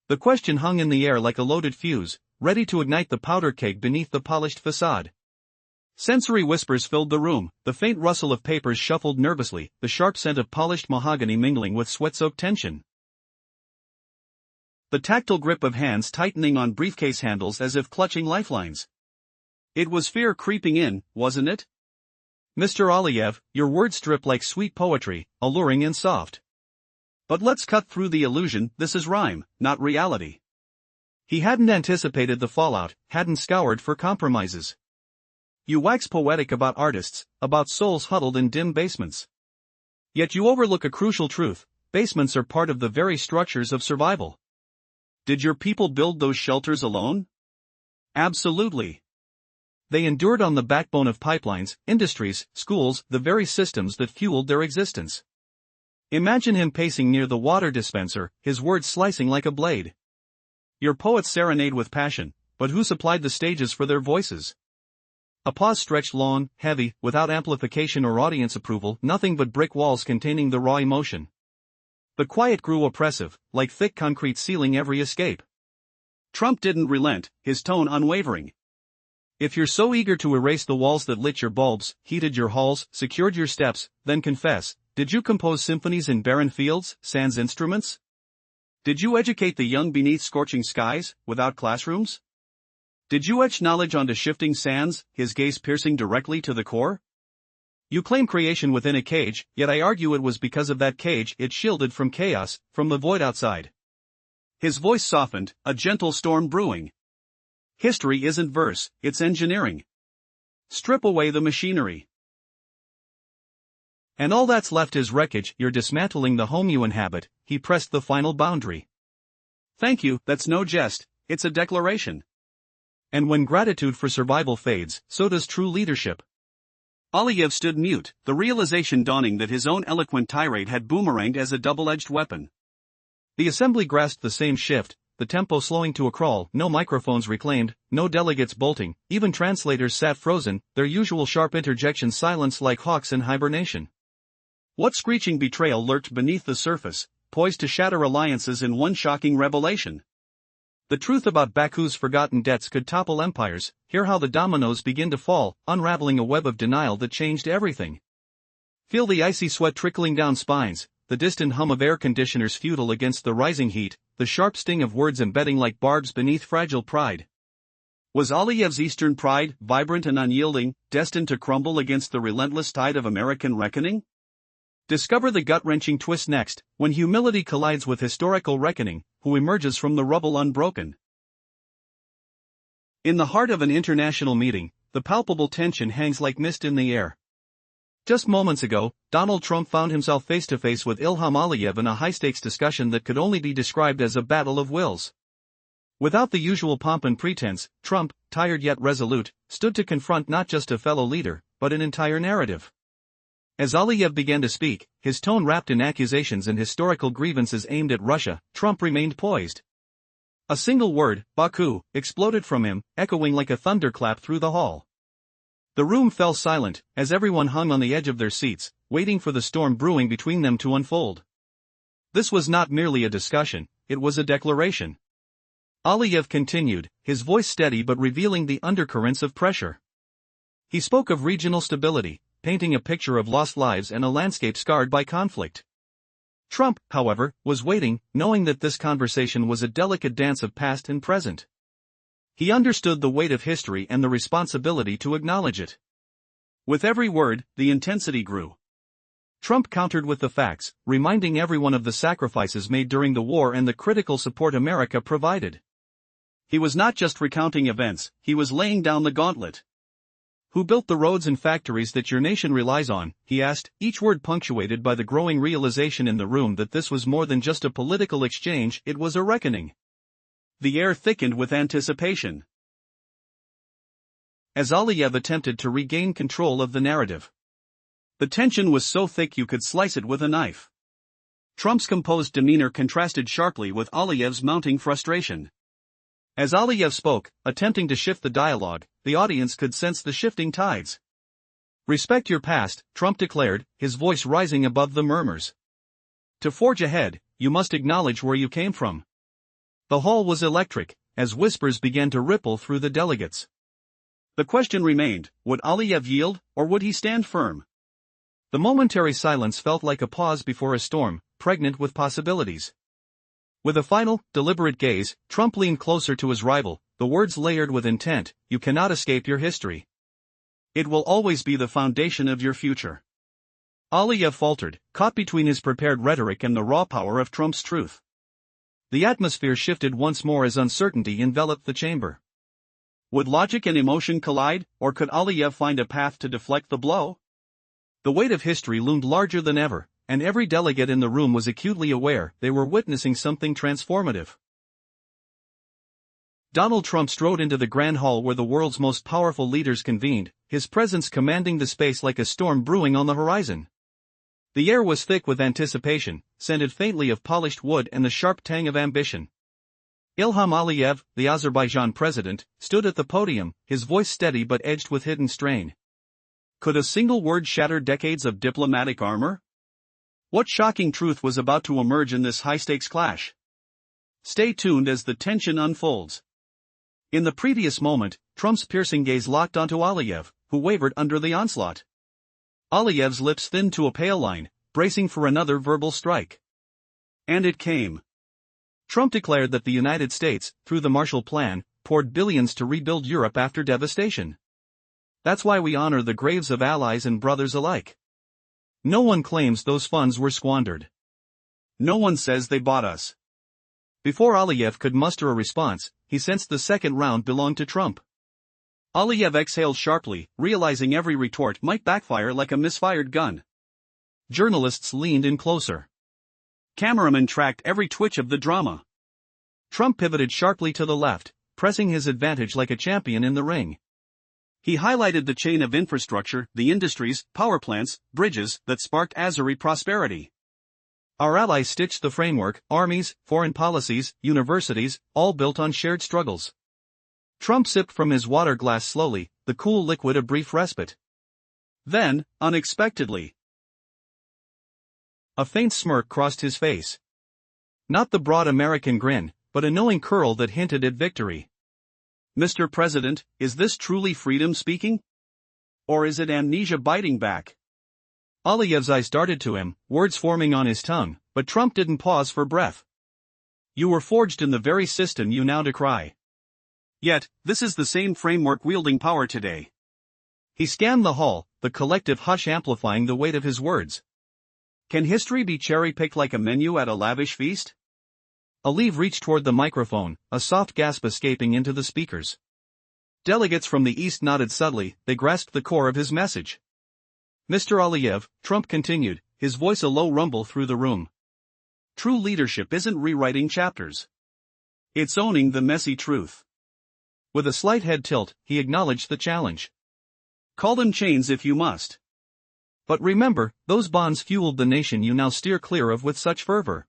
Speaker 1: The question hung in the air like a loaded fuse, ready to ignite the powder keg beneath the polished facade. Sensory whispers filled the room, the faint rustle of papers shuffled nervously, the sharp scent of polished mahogany mingling with sweat-soaked tension. The tactile grip of hands tightening on briefcase handles as if clutching lifelines. It was fear creeping in, wasn't it? Mr. Aliyev, your words drip like sweet poetry, alluring and soft. But let's cut through the illusion, this is rhyme, not reality. He hadn't anticipated the fallout, hadn't scoured for compromises. You wax poetic about artists, about souls huddled in dim basements. Yet you overlook a crucial truth, basements are part of the very structures of survival. Did your people build those shelters alone? Absolutely. They endured on the backbone of pipelines, industries, schools, the very systems that fueled their existence. Imagine him pacing near the water dispenser, his words slicing like a blade. Your poets serenade with passion, but who supplied the stages for their voices? A pause stretched long, heavy, without amplification or audience approval, nothing but brick walls containing the raw emotion. The quiet grew oppressive, like thick concrete sealing every escape. Trump didn't relent, his tone unwavering. If you're so eager to erase the walls that lit your bulbs, heated your halls, secured your steps, then confess, did you compose symphonies in barren fields, sans instruments? Did you educate the young beneath scorching skies, without classrooms? Did you etch knowledge onto shifting sands, his gaze piercing directly to the core? You claim creation within a cage, yet I argue it was because of that cage it shielded from chaos, from the void outside. His voice softened, a gentle storm brewing. History isn't verse, it's engineering. Strip away the machinery. And all that's left is wreckage, you're dismantling the home you inhabit, he pressed the final boundary. Thank you, that's no jest, it's a declaration. And when gratitude for survival fades, so does true leadership. Aliyev stood mute, the realization dawning that his own eloquent tirade had boomeranged as a double-edged weapon. The assembly grasped the same shift, the tempo slowing to a crawl, no microphones reclaimed, no delegates bolting, even translators sat frozen, their usual sharp interjections silenced like hawks in hibernation. What screeching betrayal lurked beneath the surface, poised to shatter alliances in one shocking revelation? The truth about Baku's forgotten debts could topple empires, hear how the dominoes begin to fall, unraveling a web of denial that changed everything. Feel the icy sweat trickling down spines, the distant hum of air conditioners futile against the rising heat, the sharp sting of words embedding like barbs beneath fragile pride. Was Aliyev's Eastern pride, vibrant and unyielding, destined to crumble against the relentless tide of American reckoning? Discover the gut-wrenching twist next, when humility collides with historical reckoning, who emerges from the rubble unbroken. In the heart of an international meeting, the palpable tension hangs like mist in the air. Just moments ago, Donald Trump found himself face-to-face with Ilham Aliyev in a high-stakes discussion that could only be described as a battle of wills. Without the usual pomp and pretense, Trump, tired yet resolute, stood to confront not just a fellow leader, but an entire narrative. As Aliyev began to speak, his tone wrapped in accusations and historical grievances aimed at Russia, Trump remained poised. A single word, Baku, exploded from him, echoing like a thunderclap through the hall. The room fell silent, as everyone hung on the edge of their seats, waiting for the storm brewing between them to unfold. This was not merely a discussion, it was a declaration. Aliyev continued, his voice steady but revealing the undercurrents of pressure. He spoke of regional stability, painting a picture of lost lives and a landscape scarred by conflict. Trump, however, was waiting, knowing that this conversation was a delicate dance of past and present. He understood the weight of history and the responsibility to acknowledge it. With every word, the intensity grew. Trump countered with the facts, reminding everyone of the sacrifices made during the war and the critical support America provided. He was not just recounting events, he was laying down the gauntlet. Who built the roads and factories that your nation relies on, he asked, each word punctuated by the growing realization in the room that this was more than just a political exchange, it was a reckoning. The air thickened with anticipation as Aliyev attempted to regain control of the narrative. The tension was so thick you could slice it with a knife. Trump's composed demeanor contrasted sharply with Aliyev's mounting frustration. As Aliyev spoke, attempting to shift the dialogue, the audience could sense the shifting tides. Respect your past, Trump declared, his voice rising above the murmurs. To forge ahead, you must acknowledge where you came from. The hall was electric, as whispers began to ripple through the delegates. The question remained, would Aliyev yield, or would he stand firm? The momentary silence felt like a pause before a storm, pregnant with possibilities. With a final, deliberate gaze, Trump leaned closer to his rival, the words layered with intent, you cannot escape your history. It will always be the foundation of your future. Aliyev faltered, caught between his prepared rhetoric and the raw power of Trump's truth. The atmosphere shifted once more as uncertainty enveloped the chamber. Would logic and emotion collide, or could Aliyev find a path to deflect the blow? The weight of history loomed larger than ever, and every delegate in the room was acutely aware they were witnessing something transformative. Donald Trump strode into the grand hall where the world's most powerful leaders convened, his presence commanding the space like a storm brewing on the horizon. The air was thick with anticipation, scented faintly of polished wood and the sharp tang of ambition. Ilham Aliyev, the Azerbaijan president, stood at the podium, his voice steady but edged with hidden strain. Could a single word shatter decades of diplomatic armor? What shocking truth was about to emerge in this high-stakes clash? Stay tuned as the tension unfolds. In the previous moment, Trump's piercing gaze locked onto Aliyev, who wavered under the onslaught. Aliyev's lips thinned to a pale line, bracing for another verbal strike. And it came. Trump declared that the United States, through the Marshall Plan, poured billions to rebuild Europe after devastation. That's why we honor the graves of allies and brothers alike. No one claims those funds were squandered. No one says they bought us. Before Aliyev could muster a response, he sensed the second round belonged to Trump. Aliyev exhaled sharply, realizing every retort might backfire like a misfired gun. Journalists leaned in closer. Cameramen tracked every twitch of the drama. Trump pivoted sharply to the left, pressing his advantage like a champion in the ring. He highlighted the chain of infrastructure, the industries, power plants, bridges, that sparked Azeri prosperity. Our allies stitched the framework, armies, foreign policies, universities, all built on shared struggles. Trump sipped from his water glass slowly, the cool liquid a brief respite. Then, unexpectedly, a faint smirk crossed his face. Not the broad American grin, but a knowing curl that hinted at victory. Mr. President, is this truly freedom speaking? Or is it amnesia biting back? Aliyev's eyes darted to him, words forming on his tongue, but Trump didn't pause for breath. You were forged in the very system you now decry. Yet, this is the same framework wielding power today. He scanned the hall, the collective hush amplifying the weight of his words. Can history be cherry-picked like a menu at a lavish feast? Aliyev reached toward the microphone, a soft gasp escaping into the speakers. Delegates from the East nodded subtly, they grasped the core of his message. Mr. Aliyev, Trump continued, his voice a low rumble through the room. True leadership isn't rewriting chapters. It's owning the messy truth. With a slight head tilt, he acknowledged the challenge. Call them chains if you must. But remember, those bonds fueled the nation you now steer clear of with such fervor.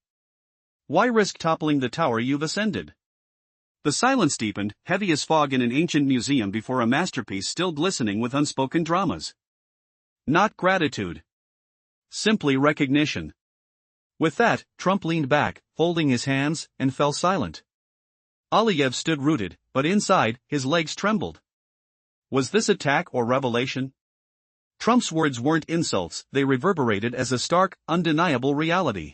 Speaker 1: Why risk toppling the tower you've ascended? The silence deepened, heavy as fog in an ancient museum before a masterpiece still glistening with unspoken dramas. Not gratitude. Simply recognition. With that, Trump leaned back, folding his hands, and fell silent. Aliyev stood rooted, but inside, his legs trembled. Was this attack or revelation? Trump's words weren't insults, they reverberated as a stark, undeniable reality.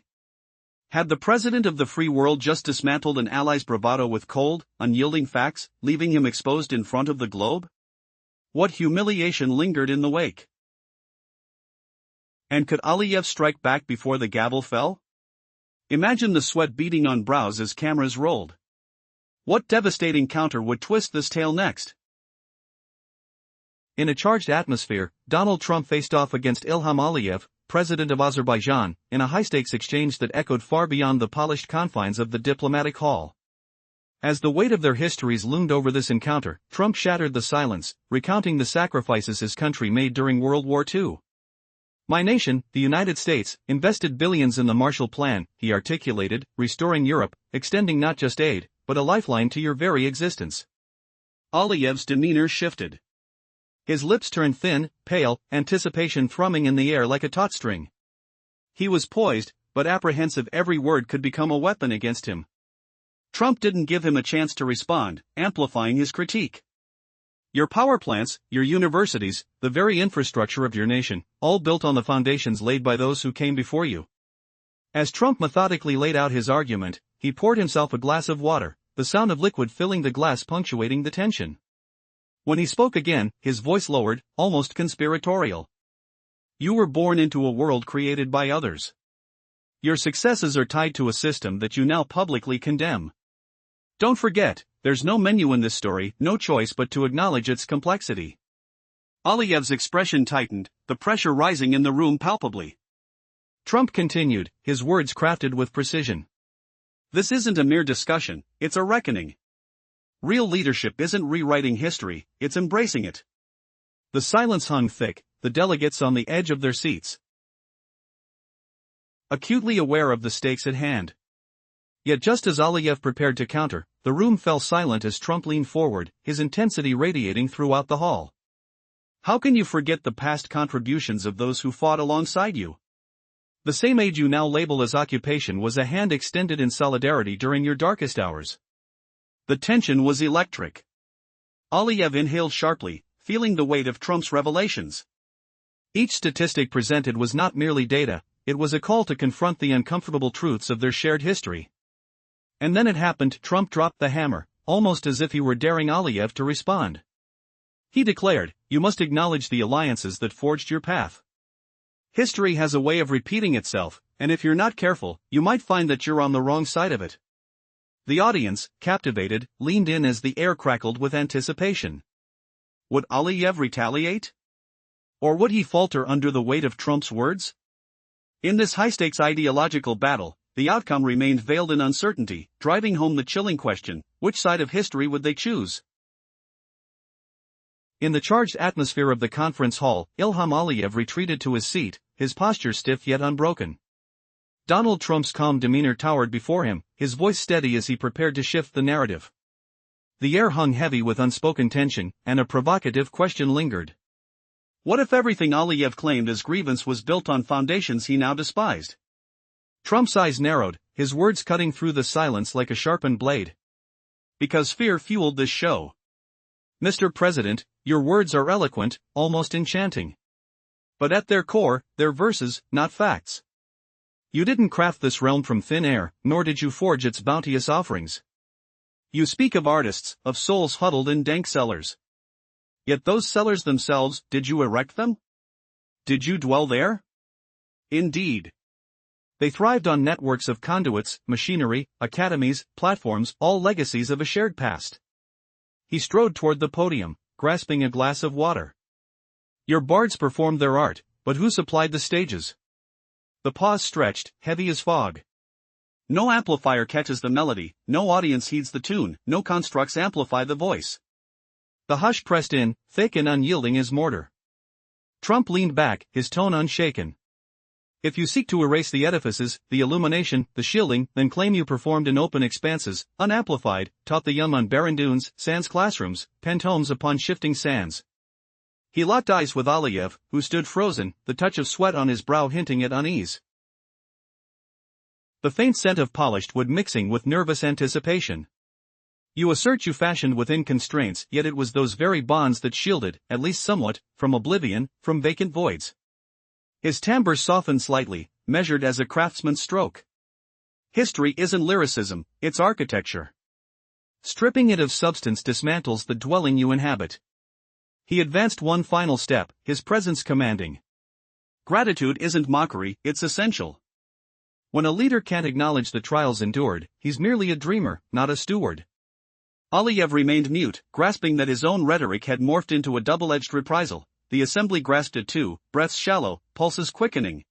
Speaker 1: Had the president of the free world just dismantled an ally's bravado with cold, unyielding facts, leaving him exposed in front of the globe? What humiliation lingered in the wake? And could Aliyev strike back before the gavel fell? Imagine the sweat beading on brows as cameras rolled. What devastating counter would twist this tale next? In a charged atmosphere, Donald Trump faced off against Ilham Aliyev, president of Azerbaijan, in a high-stakes exchange that echoed far beyond the polished confines of the diplomatic hall. As the weight of their histories loomed over this encounter, Trump shattered the silence, recounting the sacrifices his country made during World War II. "My nation, the United States, invested billions in the Marshall Plan," he articulated, "restoring Europe, extending not just aid, but a lifeline to your very existence." Aliyev's demeanor shifted. His lips turned thin, pale, anticipation thrumming in the air like a taut string. He was poised, but apprehensive every word could become a weapon against him. Trump didn't give him a chance to respond, amplifying his critique. "Your power plants, your universities, the very infrastructure of your nation, all built on the foundations laid by those who came before you." As Trump methodically laid out his argument, he poured himself a glass of water, the sound of liquid filling the glass punctuating the tension. When he spoke again, his voice lowered, almost conspiratorial. "You were born into a world created by others. Your successes are tied to a system that you now publicly condemn. Don't forget, there's no menu in this story, no choice but to acknowledge its complexity." Aliyev's expression tightened, the pressure rising in the room palpably. Trump continued, his words crafted with precision. "This isn't a mere discussion, it's a reckoning. Real leadership isn't rewriting history, it's embracing it." The silence hung thick, the delegates on the edge of their seats, acutely aware of the stakes at hand. Yet just as Aliyev prepared to counter, the room fell silent as Trump leaned forward, his intensity radiating throughout the hall. "How can you forget the past contributions of those who fought alongside you? The same aid you now label as occupation was a hand extended in solidarity during your darkest hours." The tension was electric. Aliyev inhaled sharply, feeling the weight of Trump's revelations. Each statistic presented was not merely data, it was a call to confront the uncomfortable truths of their shared history. And then it happened, Trump dropped the hammer, almost as if he were daring Aliyev to respond. He declared, "You must acknowledge the alliances that forged your path. History has a way of repeating itself, and if you're not careful, you might find that you're on the wrong side of it." The audience, captivated, leaned in as the air crackled with anticipation. Would Aliyev retaliate? Or would he falter under the weight of Trump's words? In this high-stakes ideological battle, the outcome remained veiled in uncertainty, driving home the chilling question, which side of history would they choose? In the charged atmosphere of the conference hall, Ilham Aliyev retreated to his seat, his posture stiff yet unbroken. Donald Trump's calm demeanor towered before him, his voice steady as he prepared to shift the narrative. The air hung heavy with unspoken tension, and a provocative question lingered. What if everything Aliyev claimed as grievance was built on foundations he now despised? Trump's eyes narrowed, his words cutting through the silence like a sharpened blade. "Because fear fueled this show. Mr. President, your words are eloquent, almost enchanting. But at their core, they're verses, not facts. You didn't craft this realm from thin air, nor did you forge its bounteous offerings. You speak of artists, of souls huddled in dank cellars. Yet those cellars themselves, did you erect them? Did you dwell there? Indeed. They thrived on networks of conduits, machinery, academies, platforms, all legacies of a shared past." He strode toward the podium, grasping a glass of water. "Your bards performed their art, but who supplied the stages?" The pause stretched, heavy as fog. No amplifier catches the melody, no audience heeds the tune, no constructs amplify the voice. The hush pressed in, thick and unyielding as mortar. Trump leaned back, his tone unshaken. "If you seek to erase the edifices, the illumination, the shielding, then claim you performed in open expanses, unamplified, taught the young on barren dunes, sans classrooms, penned homes upon shifting sands." He locked eyes with Aliyev, who stood frozen, the touch of sweat on his brow hinting at unease. The faint scent of polished wood mixing with nervous anticipation. You assert you fashioned within constraints, yet it was those very bonds that shielded, at least somewhat, from oblivion, from vacant voids. His timbre softened slightly, measured as a craftsman's stroke. History isn't lyricism, it's architecture. Stripping it of substance dismantles the dwelling you inhabit. He advanced one final step, his presence commanding. Gratitude isn't mockery, it's essential. When a leader can't acknowledge the trials endured, he's merely a dreamer, not a steward. Aliyev remained mute, grasping that his own rhetoric had morphed into a double-edged reprisal. The assembly grasped it too, breaths shallow, pulses quickening.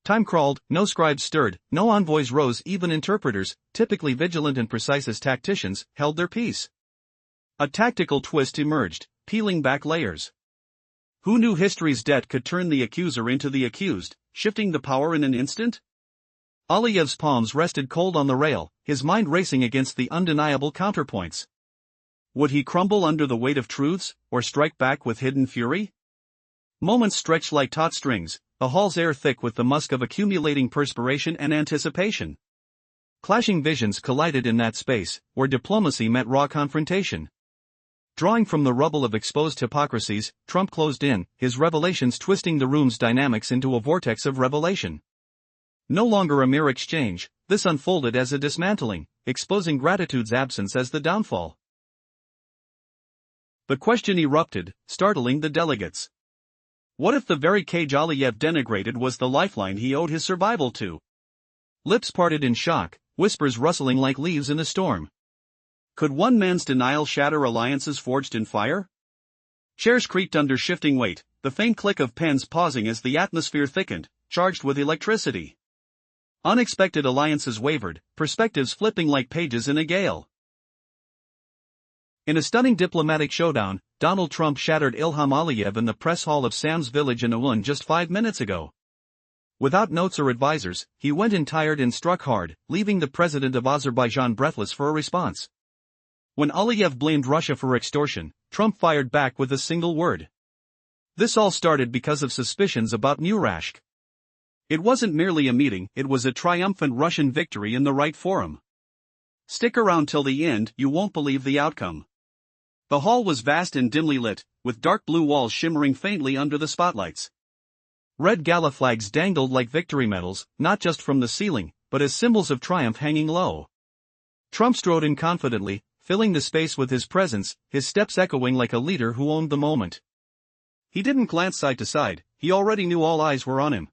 Speaker 1: Time crawled, no scribes stirred, no envoys rose, even interpreters, typically vigilant and precise as tacticians, held their peace. A tactical twist emerged, peeling back layers. Who knew history's debt could turn the accuser into the accused, shifting the power in an instant? Aliyev's palms rested cold on the rail, his mind racing against the undeniable counterpoints. Would he crumble under the weight of truths, or strike back with hidden fury? Moments stretched like taut strings, the hall's air thick with the musk of accumulating perspiration and anticipation. Clashing visions collided in that space, where diplomacy met raw confrontation. Drawing from the rubble of exposed hypocrisies, Trump closed in, his revelations twisting the room's dynamics into a vortex of revelation. No longer a mere exchange, this unfolded as a dismantling, exposing gratitude's absence as the downfall. The question erupted, startling the delegates. What if the very cage Aliyev denigrated was the lifeline he owed his survival to? Lips parted in shock, whispers rustling like leaves in a storm. Could one man's denial shatter alliances forged in fire? Chairs creaked under shifting weight, the faint click of pens pausing as the atmosphere thickened, charged with electricity. Unexpected alliances wavered, perspectives flipping like pages in a gale. In a stunning diplomatic showdown, Donald Trump shattered Ilham Aliyev in the press hall of Sam's village in Aoun just 5 minutes ago. Without notes or advisors, he went in tired and struck hard, leaving the president of Azerbaijan breathless for a response. When Aliyev blamed Russia for extortion, Trump fired back with a single word. This all started because of suspicions about Murashk. It wasn't merely a meeting, it was a triumphant Russian victory in the right forum. Stick around till the end, you won't believe the outcome. The hall was vast and dimly lit, with dark blue walls shimmering faintly under the spotlights. Red gala flags dangled like victory medals, not just from the ceiling, but as symbols of triumph hanging low. Trump strode in confidently, filling the space with his presence, his steps echoing like a leader who owned the moment. He didn't glance side to side, he already knew all eyes were on him.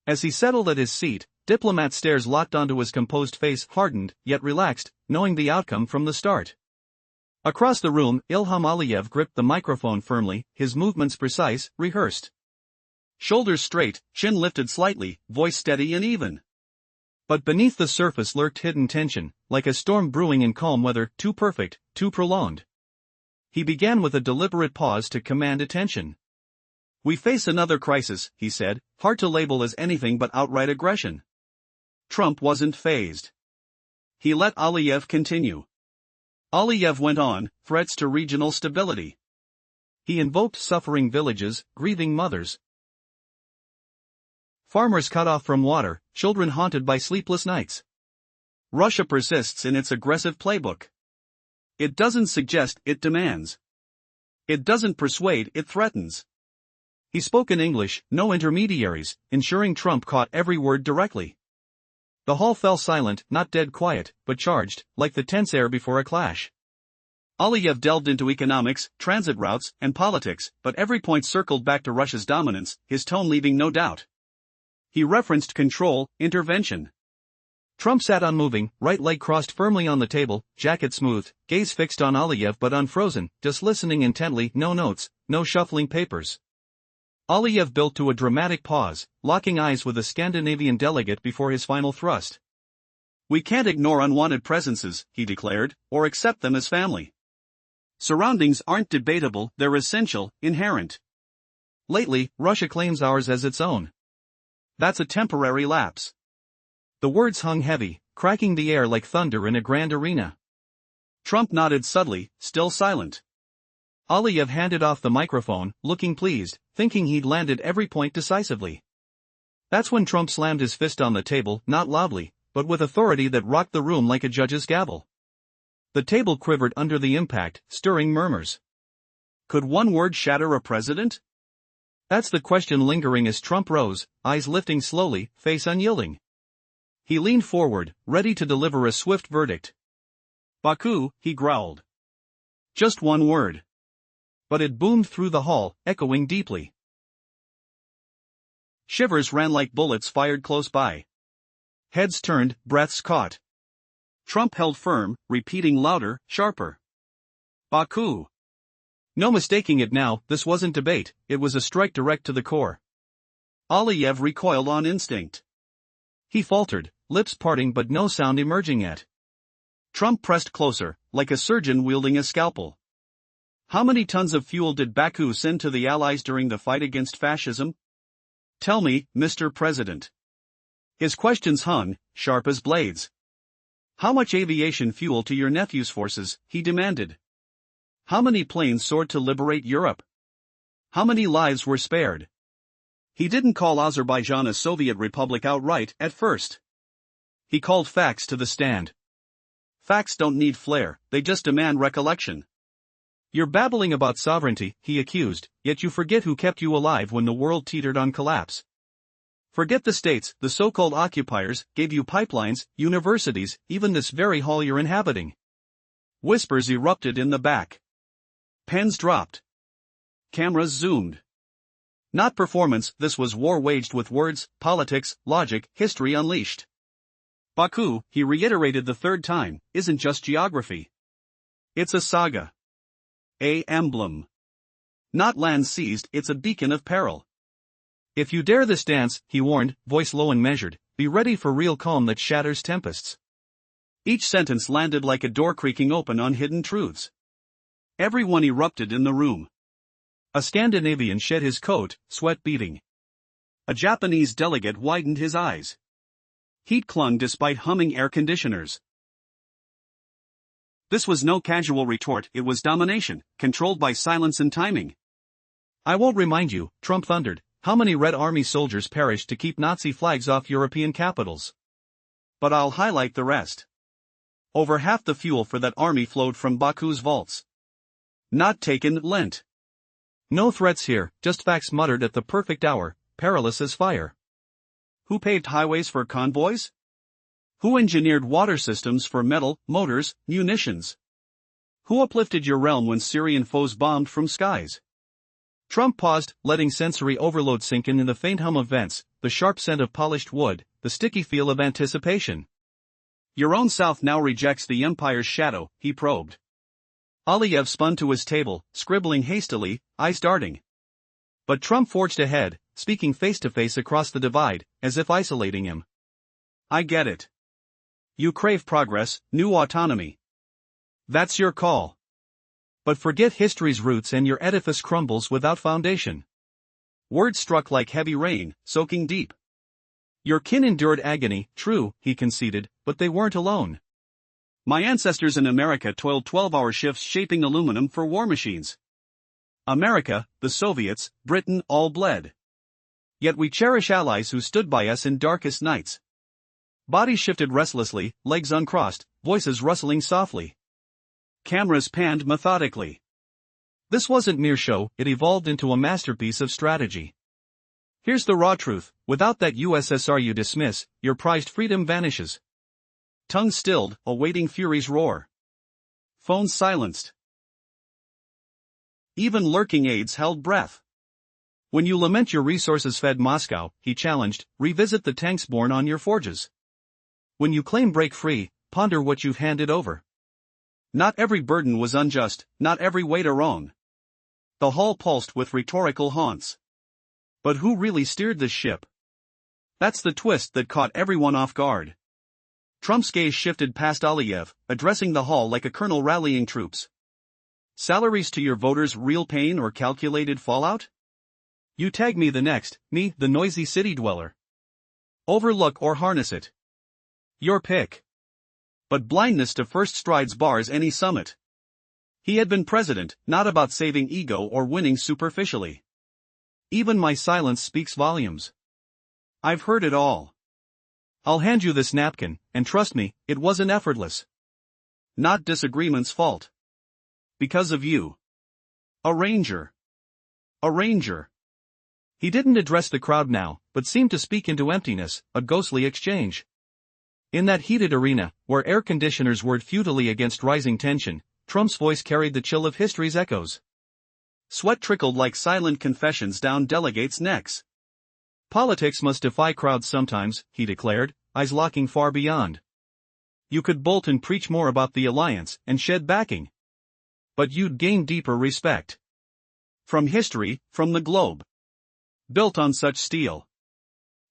Speaker 1: As he settled at his seat, diplomat stares locked onto his composed face, hardened, yet relaxed, knowing the outcome from the start. Across the room, Ilham Aliyev gripped the microphone firmly, his movements precise, rehearsed. Shoulders straight, chin lifted slightly, voice steady and even. But beneath the surface lurked hidden tension, like a storm brewing in calm weather, too perfect, too prolonged. He began with a deliberate pause to command attention. We face another crisis, he said, hard to label as anything but outright aggression. Trump wasn't fazed. He let Aliyev continue. Aliyev went on, threats to regional stability. He invoked suffering villages, grieving mothers. Farmers cut off from water, children haunted by sleepless nights. Russia persists in its aggressive playbook. It doesn't suggest, it demands. It doesn't persuade, it threatens. He spoke in English, no intermediaries, ensuring Trump caught every word directly. The hall fell silent, not dead quiet, but charged, like the tense air before a clash. Aliyev delved into economics, transit routes, and politics, but every point circled back to Russia's dominance, his tone leaving no doubt. He referenced control, intervention. Trump sat unmoving, right leg crossed firmly on the table, jacket smoothed, gaze fixed on Aliyev but unfrozen, just listening intently, no notes, no shuffling papers. Aliyev built to a dramatic pause, locking eyes with a Scandinavian delegate before his final thrust. We can't ignore unwanted presences, he declared, or accept them as family. Surroundings aren't debatable, they're essential, inherent. Lately, Russia claims ours as its own. That's a temporary lapse. The words hung heavy, cracking the air like thunder in a grand arena. Trump nodded subtly, still silent. Aliyev handed off the microphone, looking pleased, thinking he'd landed every point decisively. That's when Trump slammed his fist on the table, not loudly, but with authority that rocked the room like a judge's gavel. The table quivered under the impact, stirring murmurs. Could one word shatter a president? That's the question lingering as Trump rose, eyes lifting slowly, face unyielding. He leaned forward, ready to deliver a swift verdict. Baku, he growled. Just one word. But it boomed through the hall, echoing deeply. Shivers ran like bullets fired close by. Heads turned, breaths caught. Trump held firm, repeating louder, sharper. Baku. No mistaking it now, this wasn't debate, it was a strike direct to the core. Aliyev recoiled on instinct. He faltered, lips parting but no sound emerging yet. Trump pressed closer, like a surgeon wielding a scalpel. How many tons of fuel did Baku send to the Allies during the fight against fascism? Tell me, Mr. President. His questions hung, sharp as blades. How much aviation fuel to your nephew's forces, he demanded. How many planes soared to liberate Europe? How many lives were spared? He didn't call Azerbaijan a Soviet republic outright at first. He called facts to the stand. Facts don't need flair, they just demand recollection. You're babbling about sovereignty, he accused, yet you forget who kept you alive when the world teetered on collapse. Forget the states, the so-called occupiers, gave you pipelines, universities, even this very hall you're inhabiting. Whispers erupted in the back. Pens dropped. Cameras zoomed. Not performance, this was war waged with words, politics, logic, history unleashed. Baku, he reiterated the third time, isn't just geography. It's a saga. A emblem. Not land seized, it's a beacon of peril. If you dare this dance, he warned, voice low and measured, be ready for real calm that shatters tempests. Each sentence landed like a door creaking open on hidden truths. Everyone erupted in the room. A Scandinavian shed his coat, sweat beading. A Japanese delegate widened his eyes. Heat clung despite humming air conditioners. This was no casual retort, it was domination, controlled by silence and timing. I won't remind you, Trump thundered, how many Red Army soldiers perished to keep Nazi flags off European capitals. But I'll highlight the rest. Over half the fuel for that army flowed from Baku's vaults. Not taken, lent. No threats here, just facts muttered at the perfect hour, perilous as fire. Who paved highways for convoys? Who engineered water systems for metal, motors, munitions? Who uplifted your realm when Syrian foes bombed from skies? Trump paused, letting sensory overload sink in the faint hum of vents, the sharp scent of polished wood, the sticky feel of anticipation. Your own South now rejects the empire's shadow, he probed. Aliyev spun to his table, scribbling hastily, eyes darting. But Trump forged ahead, speaking face-to-face across the divide, as if isolating him. I get it. You crave progress, new autonomy. That's your call. But forget history's roots and your edifice crumbles without foundation. Words struck like heavy rain, soaking deep. Your kin endured agony, true, he conceded, but they weren't alone. My ancestors in America toiled 12-hour shifts shaping aluminum for war machines. America, the Soviets, Britain, all bled. Yet we cherish allies who stood by us in darkest nights. Bodies shifted restlessly, legs uncrossed, voices rustling softly. Cameras panned methodically. This wasn't mere show, it evolved into a masterpiece of strategy. Here's the raw truth, without that USSR you dismiss, your prized freedom vanishes. Tongue stilled, awaiting fury's roar. Phones silenced. Even lurking aides held breath. When you lament your resources fed Moscow, he challenged, revisit the tanks born on your forges. When you claim break free, ponder what you've handed over. Not every burden was unjust, not every weight a wrong. The hall pulsed with rhetorical haunts. But who really steered this ship? That's the twist that caught everyone off guard. Trump's gaze shifted past Aliyev, addressing the hall like a colonel rallying troops. Salaries to your voters' real pain or calculated fallout? You tag me the next, me, the noisy city dweller. Overlook or harness it. Your pick. But blindness to first strides bars any summit. He had been president, not about saving ego or winning superficially. Even my silence speaks volumes. I've heard it all. I'll hand you this napkin, and trust me, it wasn't effortless. Not disagreement's fault. Because of you. A ranger. A ranger. He didn't address the crowd now, but seemed to speak into emptiness, a ghostly exchange. In that heated arena, where air conditioners whirred futilely against rising tension, Trump's voice carried the chill of history's echoes. Sweat trickled like silent confessions down delegates' necks. Politics must defy crowds sometimes, he declared, eyes locking far beyond. You could bolt and preach more about the alliance, and shed backing. But you'd gain deeper respect. From history, from the globe. Built on such steel.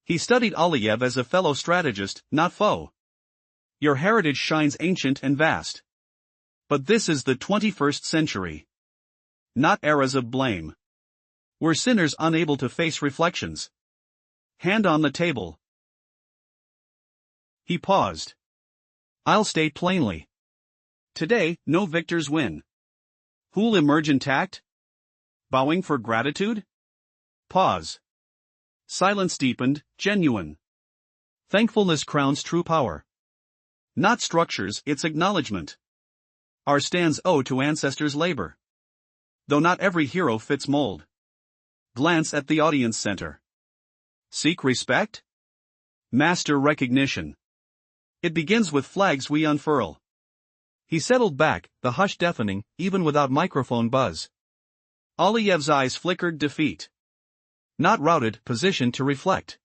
Speaker 1: He studied Aliyev as a fellow strategist, not foe. Your heritage shines ancient and vast. But this is the 21st century. Not eras of blame. We're sinners unable to face reflections. Hand on the table. He paused. I'll state plainly. Today, no victors win. Who'll emerge intact? Bowing for gratitude? Pause. Silence deepened, genuine. Thankfulness crowns true power. Not structures, it's acknowledgement. Our stands owe to ancestors' labor. Though not every hero fits mold. Glance at the audience center. Seek respect? Master recognition. It begins with flags we unfurl. He settled back, the hush deafening, even without microphone buzz. Aliyev's eyes flickered defeat. Not routed, positioned to reflect.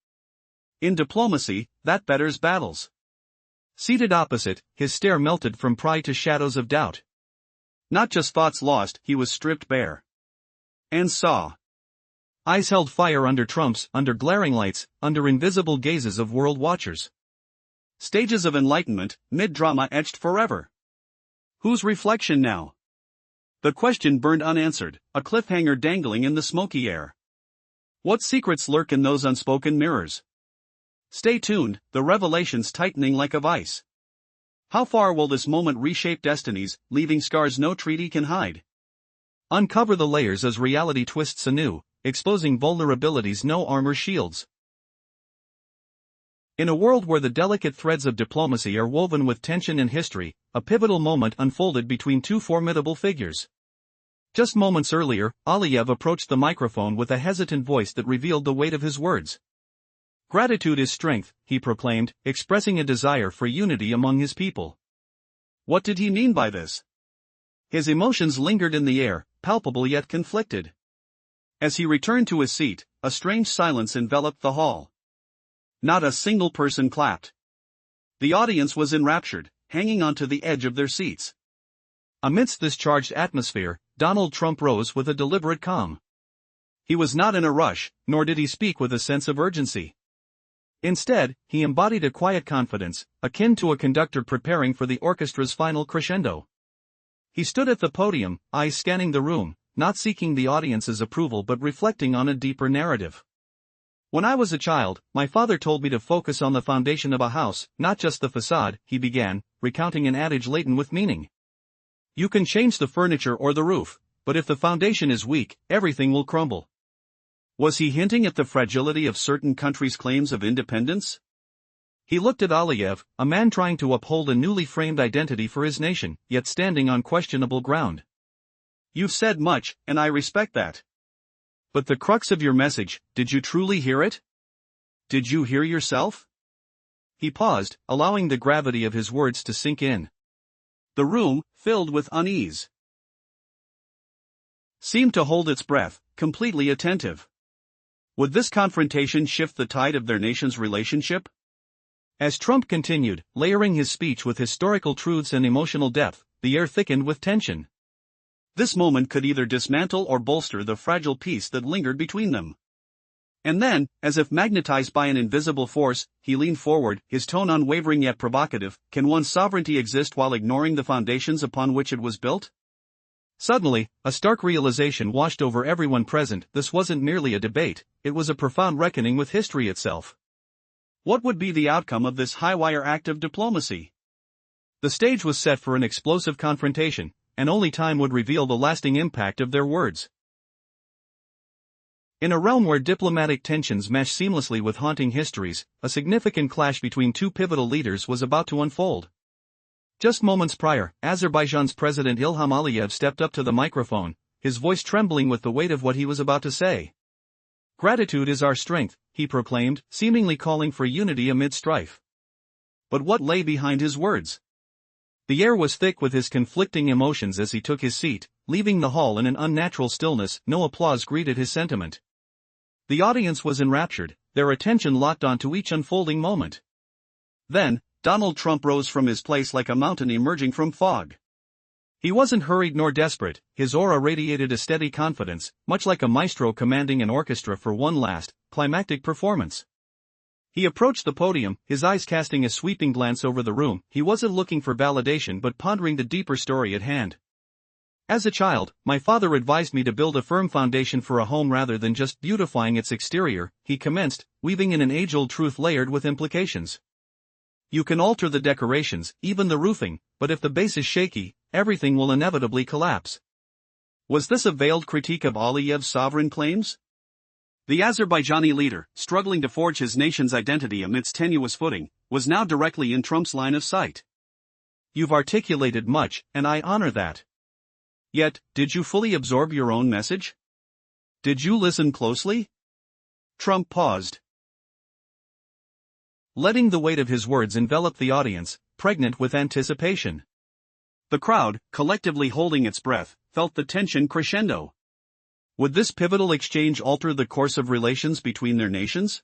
Speaker 1: In diplomacy, that betters battles. Seated opposite, his stare melted from pride to shadows of doubt. Not just thoughts lost, he was stripped bare. And saw. Eyes held fire under Trump's, under glaring lights, under invisible gazes of world watchers. Stages of enlightenment, mid-drama etched forever. Whose reflection now? The question burned unanswered, a cliffhanger dangling in the smoky air. What secrets lurk in those unspoken mirrors? Stay tuned, the revelations tightening like a vice. How far will this moment reshape destinies, leaving scars no treaty can hide? Uncover the layers as reality twists anew, exposing vulnerabilities no armor shields. In a world where the delicate threads of diplomacy are woven with tension and history, a pivotal moment unfolded between two formidable figures. Just moments earlier, Aliyev approached the microphone with a hesitant voice that revealed the weight of his words. Gratitude is strength, he proclaimed, expressing a desire for unity among his people. What did he mean by this? His emotions lingered in the air, palpable yet conflicted. As he returned to his seat, a strange silence enveloped the hall. Not a single person clapped. The audience was enraptured, hanging onto the edge of their seats. Amidst this charged atmosphere, Donald Trump rose with a deliberate calm. He was not in a rush, nor did he speak with a sense of urgency. Instead, he embodied a quiet confidence, akin to a conductor preparing for the orchestra's final crescendo. He stood at the podium, eyes scanning the room, not seeking the audience's approval but reflecting on a deeper narrative. When I was a child, my father told me to focus on the foundation of a house, not just the facade, he began, recounting an adage laden with meaning. You can change the furniture or the roof, but if the foundation is weak, everything will crumble. Was he hinting at the fragility of certain countries' claims of independence? He looked at Aliyev, a man trying to uphold a newly framed identity for his nation, yet standing on questionable ground. You've said much, and I respect that. But the crux of your message, did you truly hear it? Did you hear yourself? He paused, allowing the gravity of his words to sink in. The room, filled with unease, seemed to hold its breath, completely attentive. Would this confrontation shift the tide of their nation's relationship? As Trump continued, layering his speech with historical truths and emotional depth, the air thickened with tension. This moment could either dismantle or bolster the fragile peace that lingered between them. And then, as if magnetized by an invisible force, he leaned forward, his tone unwavering yet provocative. Can one's sovereignty exist while ignoring the foundations upon which it was built? Suddenly, a stark realization washed over everyone present. This wasn't merely a debate, it was a profound reckoning with history itself. What would be the outcome of this high-wire act of diplomacy? The stage was set for an explosive confrontation, and only time would reveal the lasting impact of their words. In a realm where diplomatic tensions mesh seamlessly with haunting histories, a significant clash between two pivotal leaders was about to unfold. Just moments prior, Azerbaijan's President Ilham Aliyev stepped up to the microphone, his voice trembling with the weight of what he was about to say. Gratitude is our strength, he proclaimed, seemingly calling for unity amid strife. But what lay behind his words? The air was thick with his conflicting emotions as he took his seat, leaving the hall in an unnatural stillness. No applause greeted his sentiment. The audience was enraptured, their attention locked onto each unfolding moment. Then, Donald Trump rose from his place like a mountain emerging from fog. He wasn't hurried nor desperate, his aura radiated a steady confidence, much like a maestro commanding an orchestra for one last, climactic performance. He approached the podium, his eyes casting a sweeping glance over the room. He wasn't looking for validation but pondering the deeper story at hand. As a child, my father advised me to build a firm foundation for a home rather than just beautifying its exterior, he commenced, weaving in an age-old truth layered with implications. You can alter the decorations, even the roofing, but if the base is shaky, everything will inevitably collapse. Was this a veiled critique of Aliyev's sovereign claims? The Azerbaijani leader, struggling to forge his nation's identity amidst tenuous footing, was now directly in Trump's line of sight. You've articulated much, and I honor that. Yet, did you fully absorb your own message? Did you listen closely? Trump paused, letting the weight of his words envelop the audience, pregnant with anticipation. The crowd, collectively holding its breath, felt the tension crescendo. Would this pivotal exchange alter the course of relations between their nations?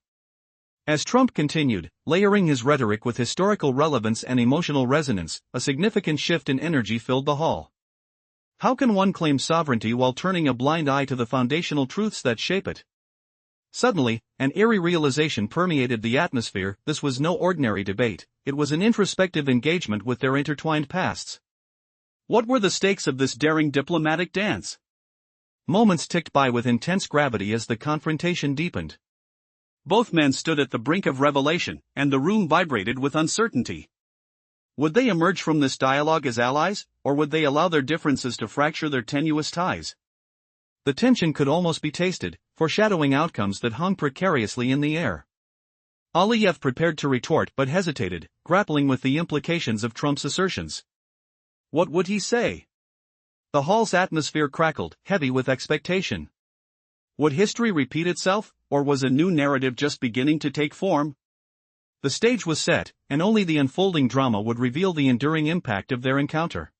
Speaker 1: As Trump continued, layering his rhetoric with historical relevance and emotional resonance, a significant shift in energy filled the hall. How can one claim sovereignty while turning a blind eye to the foundational truths that shape it? Suddenly, an eerie realization permeated the atmosphere. This was no ordinary debate, it was an introspective engagement with their intertwined pasts. What were the stakes of this daring diplomatic dance? Moments ticked by with intense gravity as the confrontation deepened. Both men stood at the brink of revelation, and the room vibrated with uncertainty. Would they emerge from this dialogue as allies, or would they allow their differences to fracture their tenuous ties? The tension could almost be tasted, foreshadowing outcomes that hung precariously in the air. Aliyev prepared to retort but hesitated, grappling with the implications of Trump's assertions. What would he say? The hall's atmosphere crackled, heavy with expectation. Would history repeat itself, or was a new narrative just beginning to take form? The stage was set, and only the unfolding drama would reveal the enduring impact of their encounter.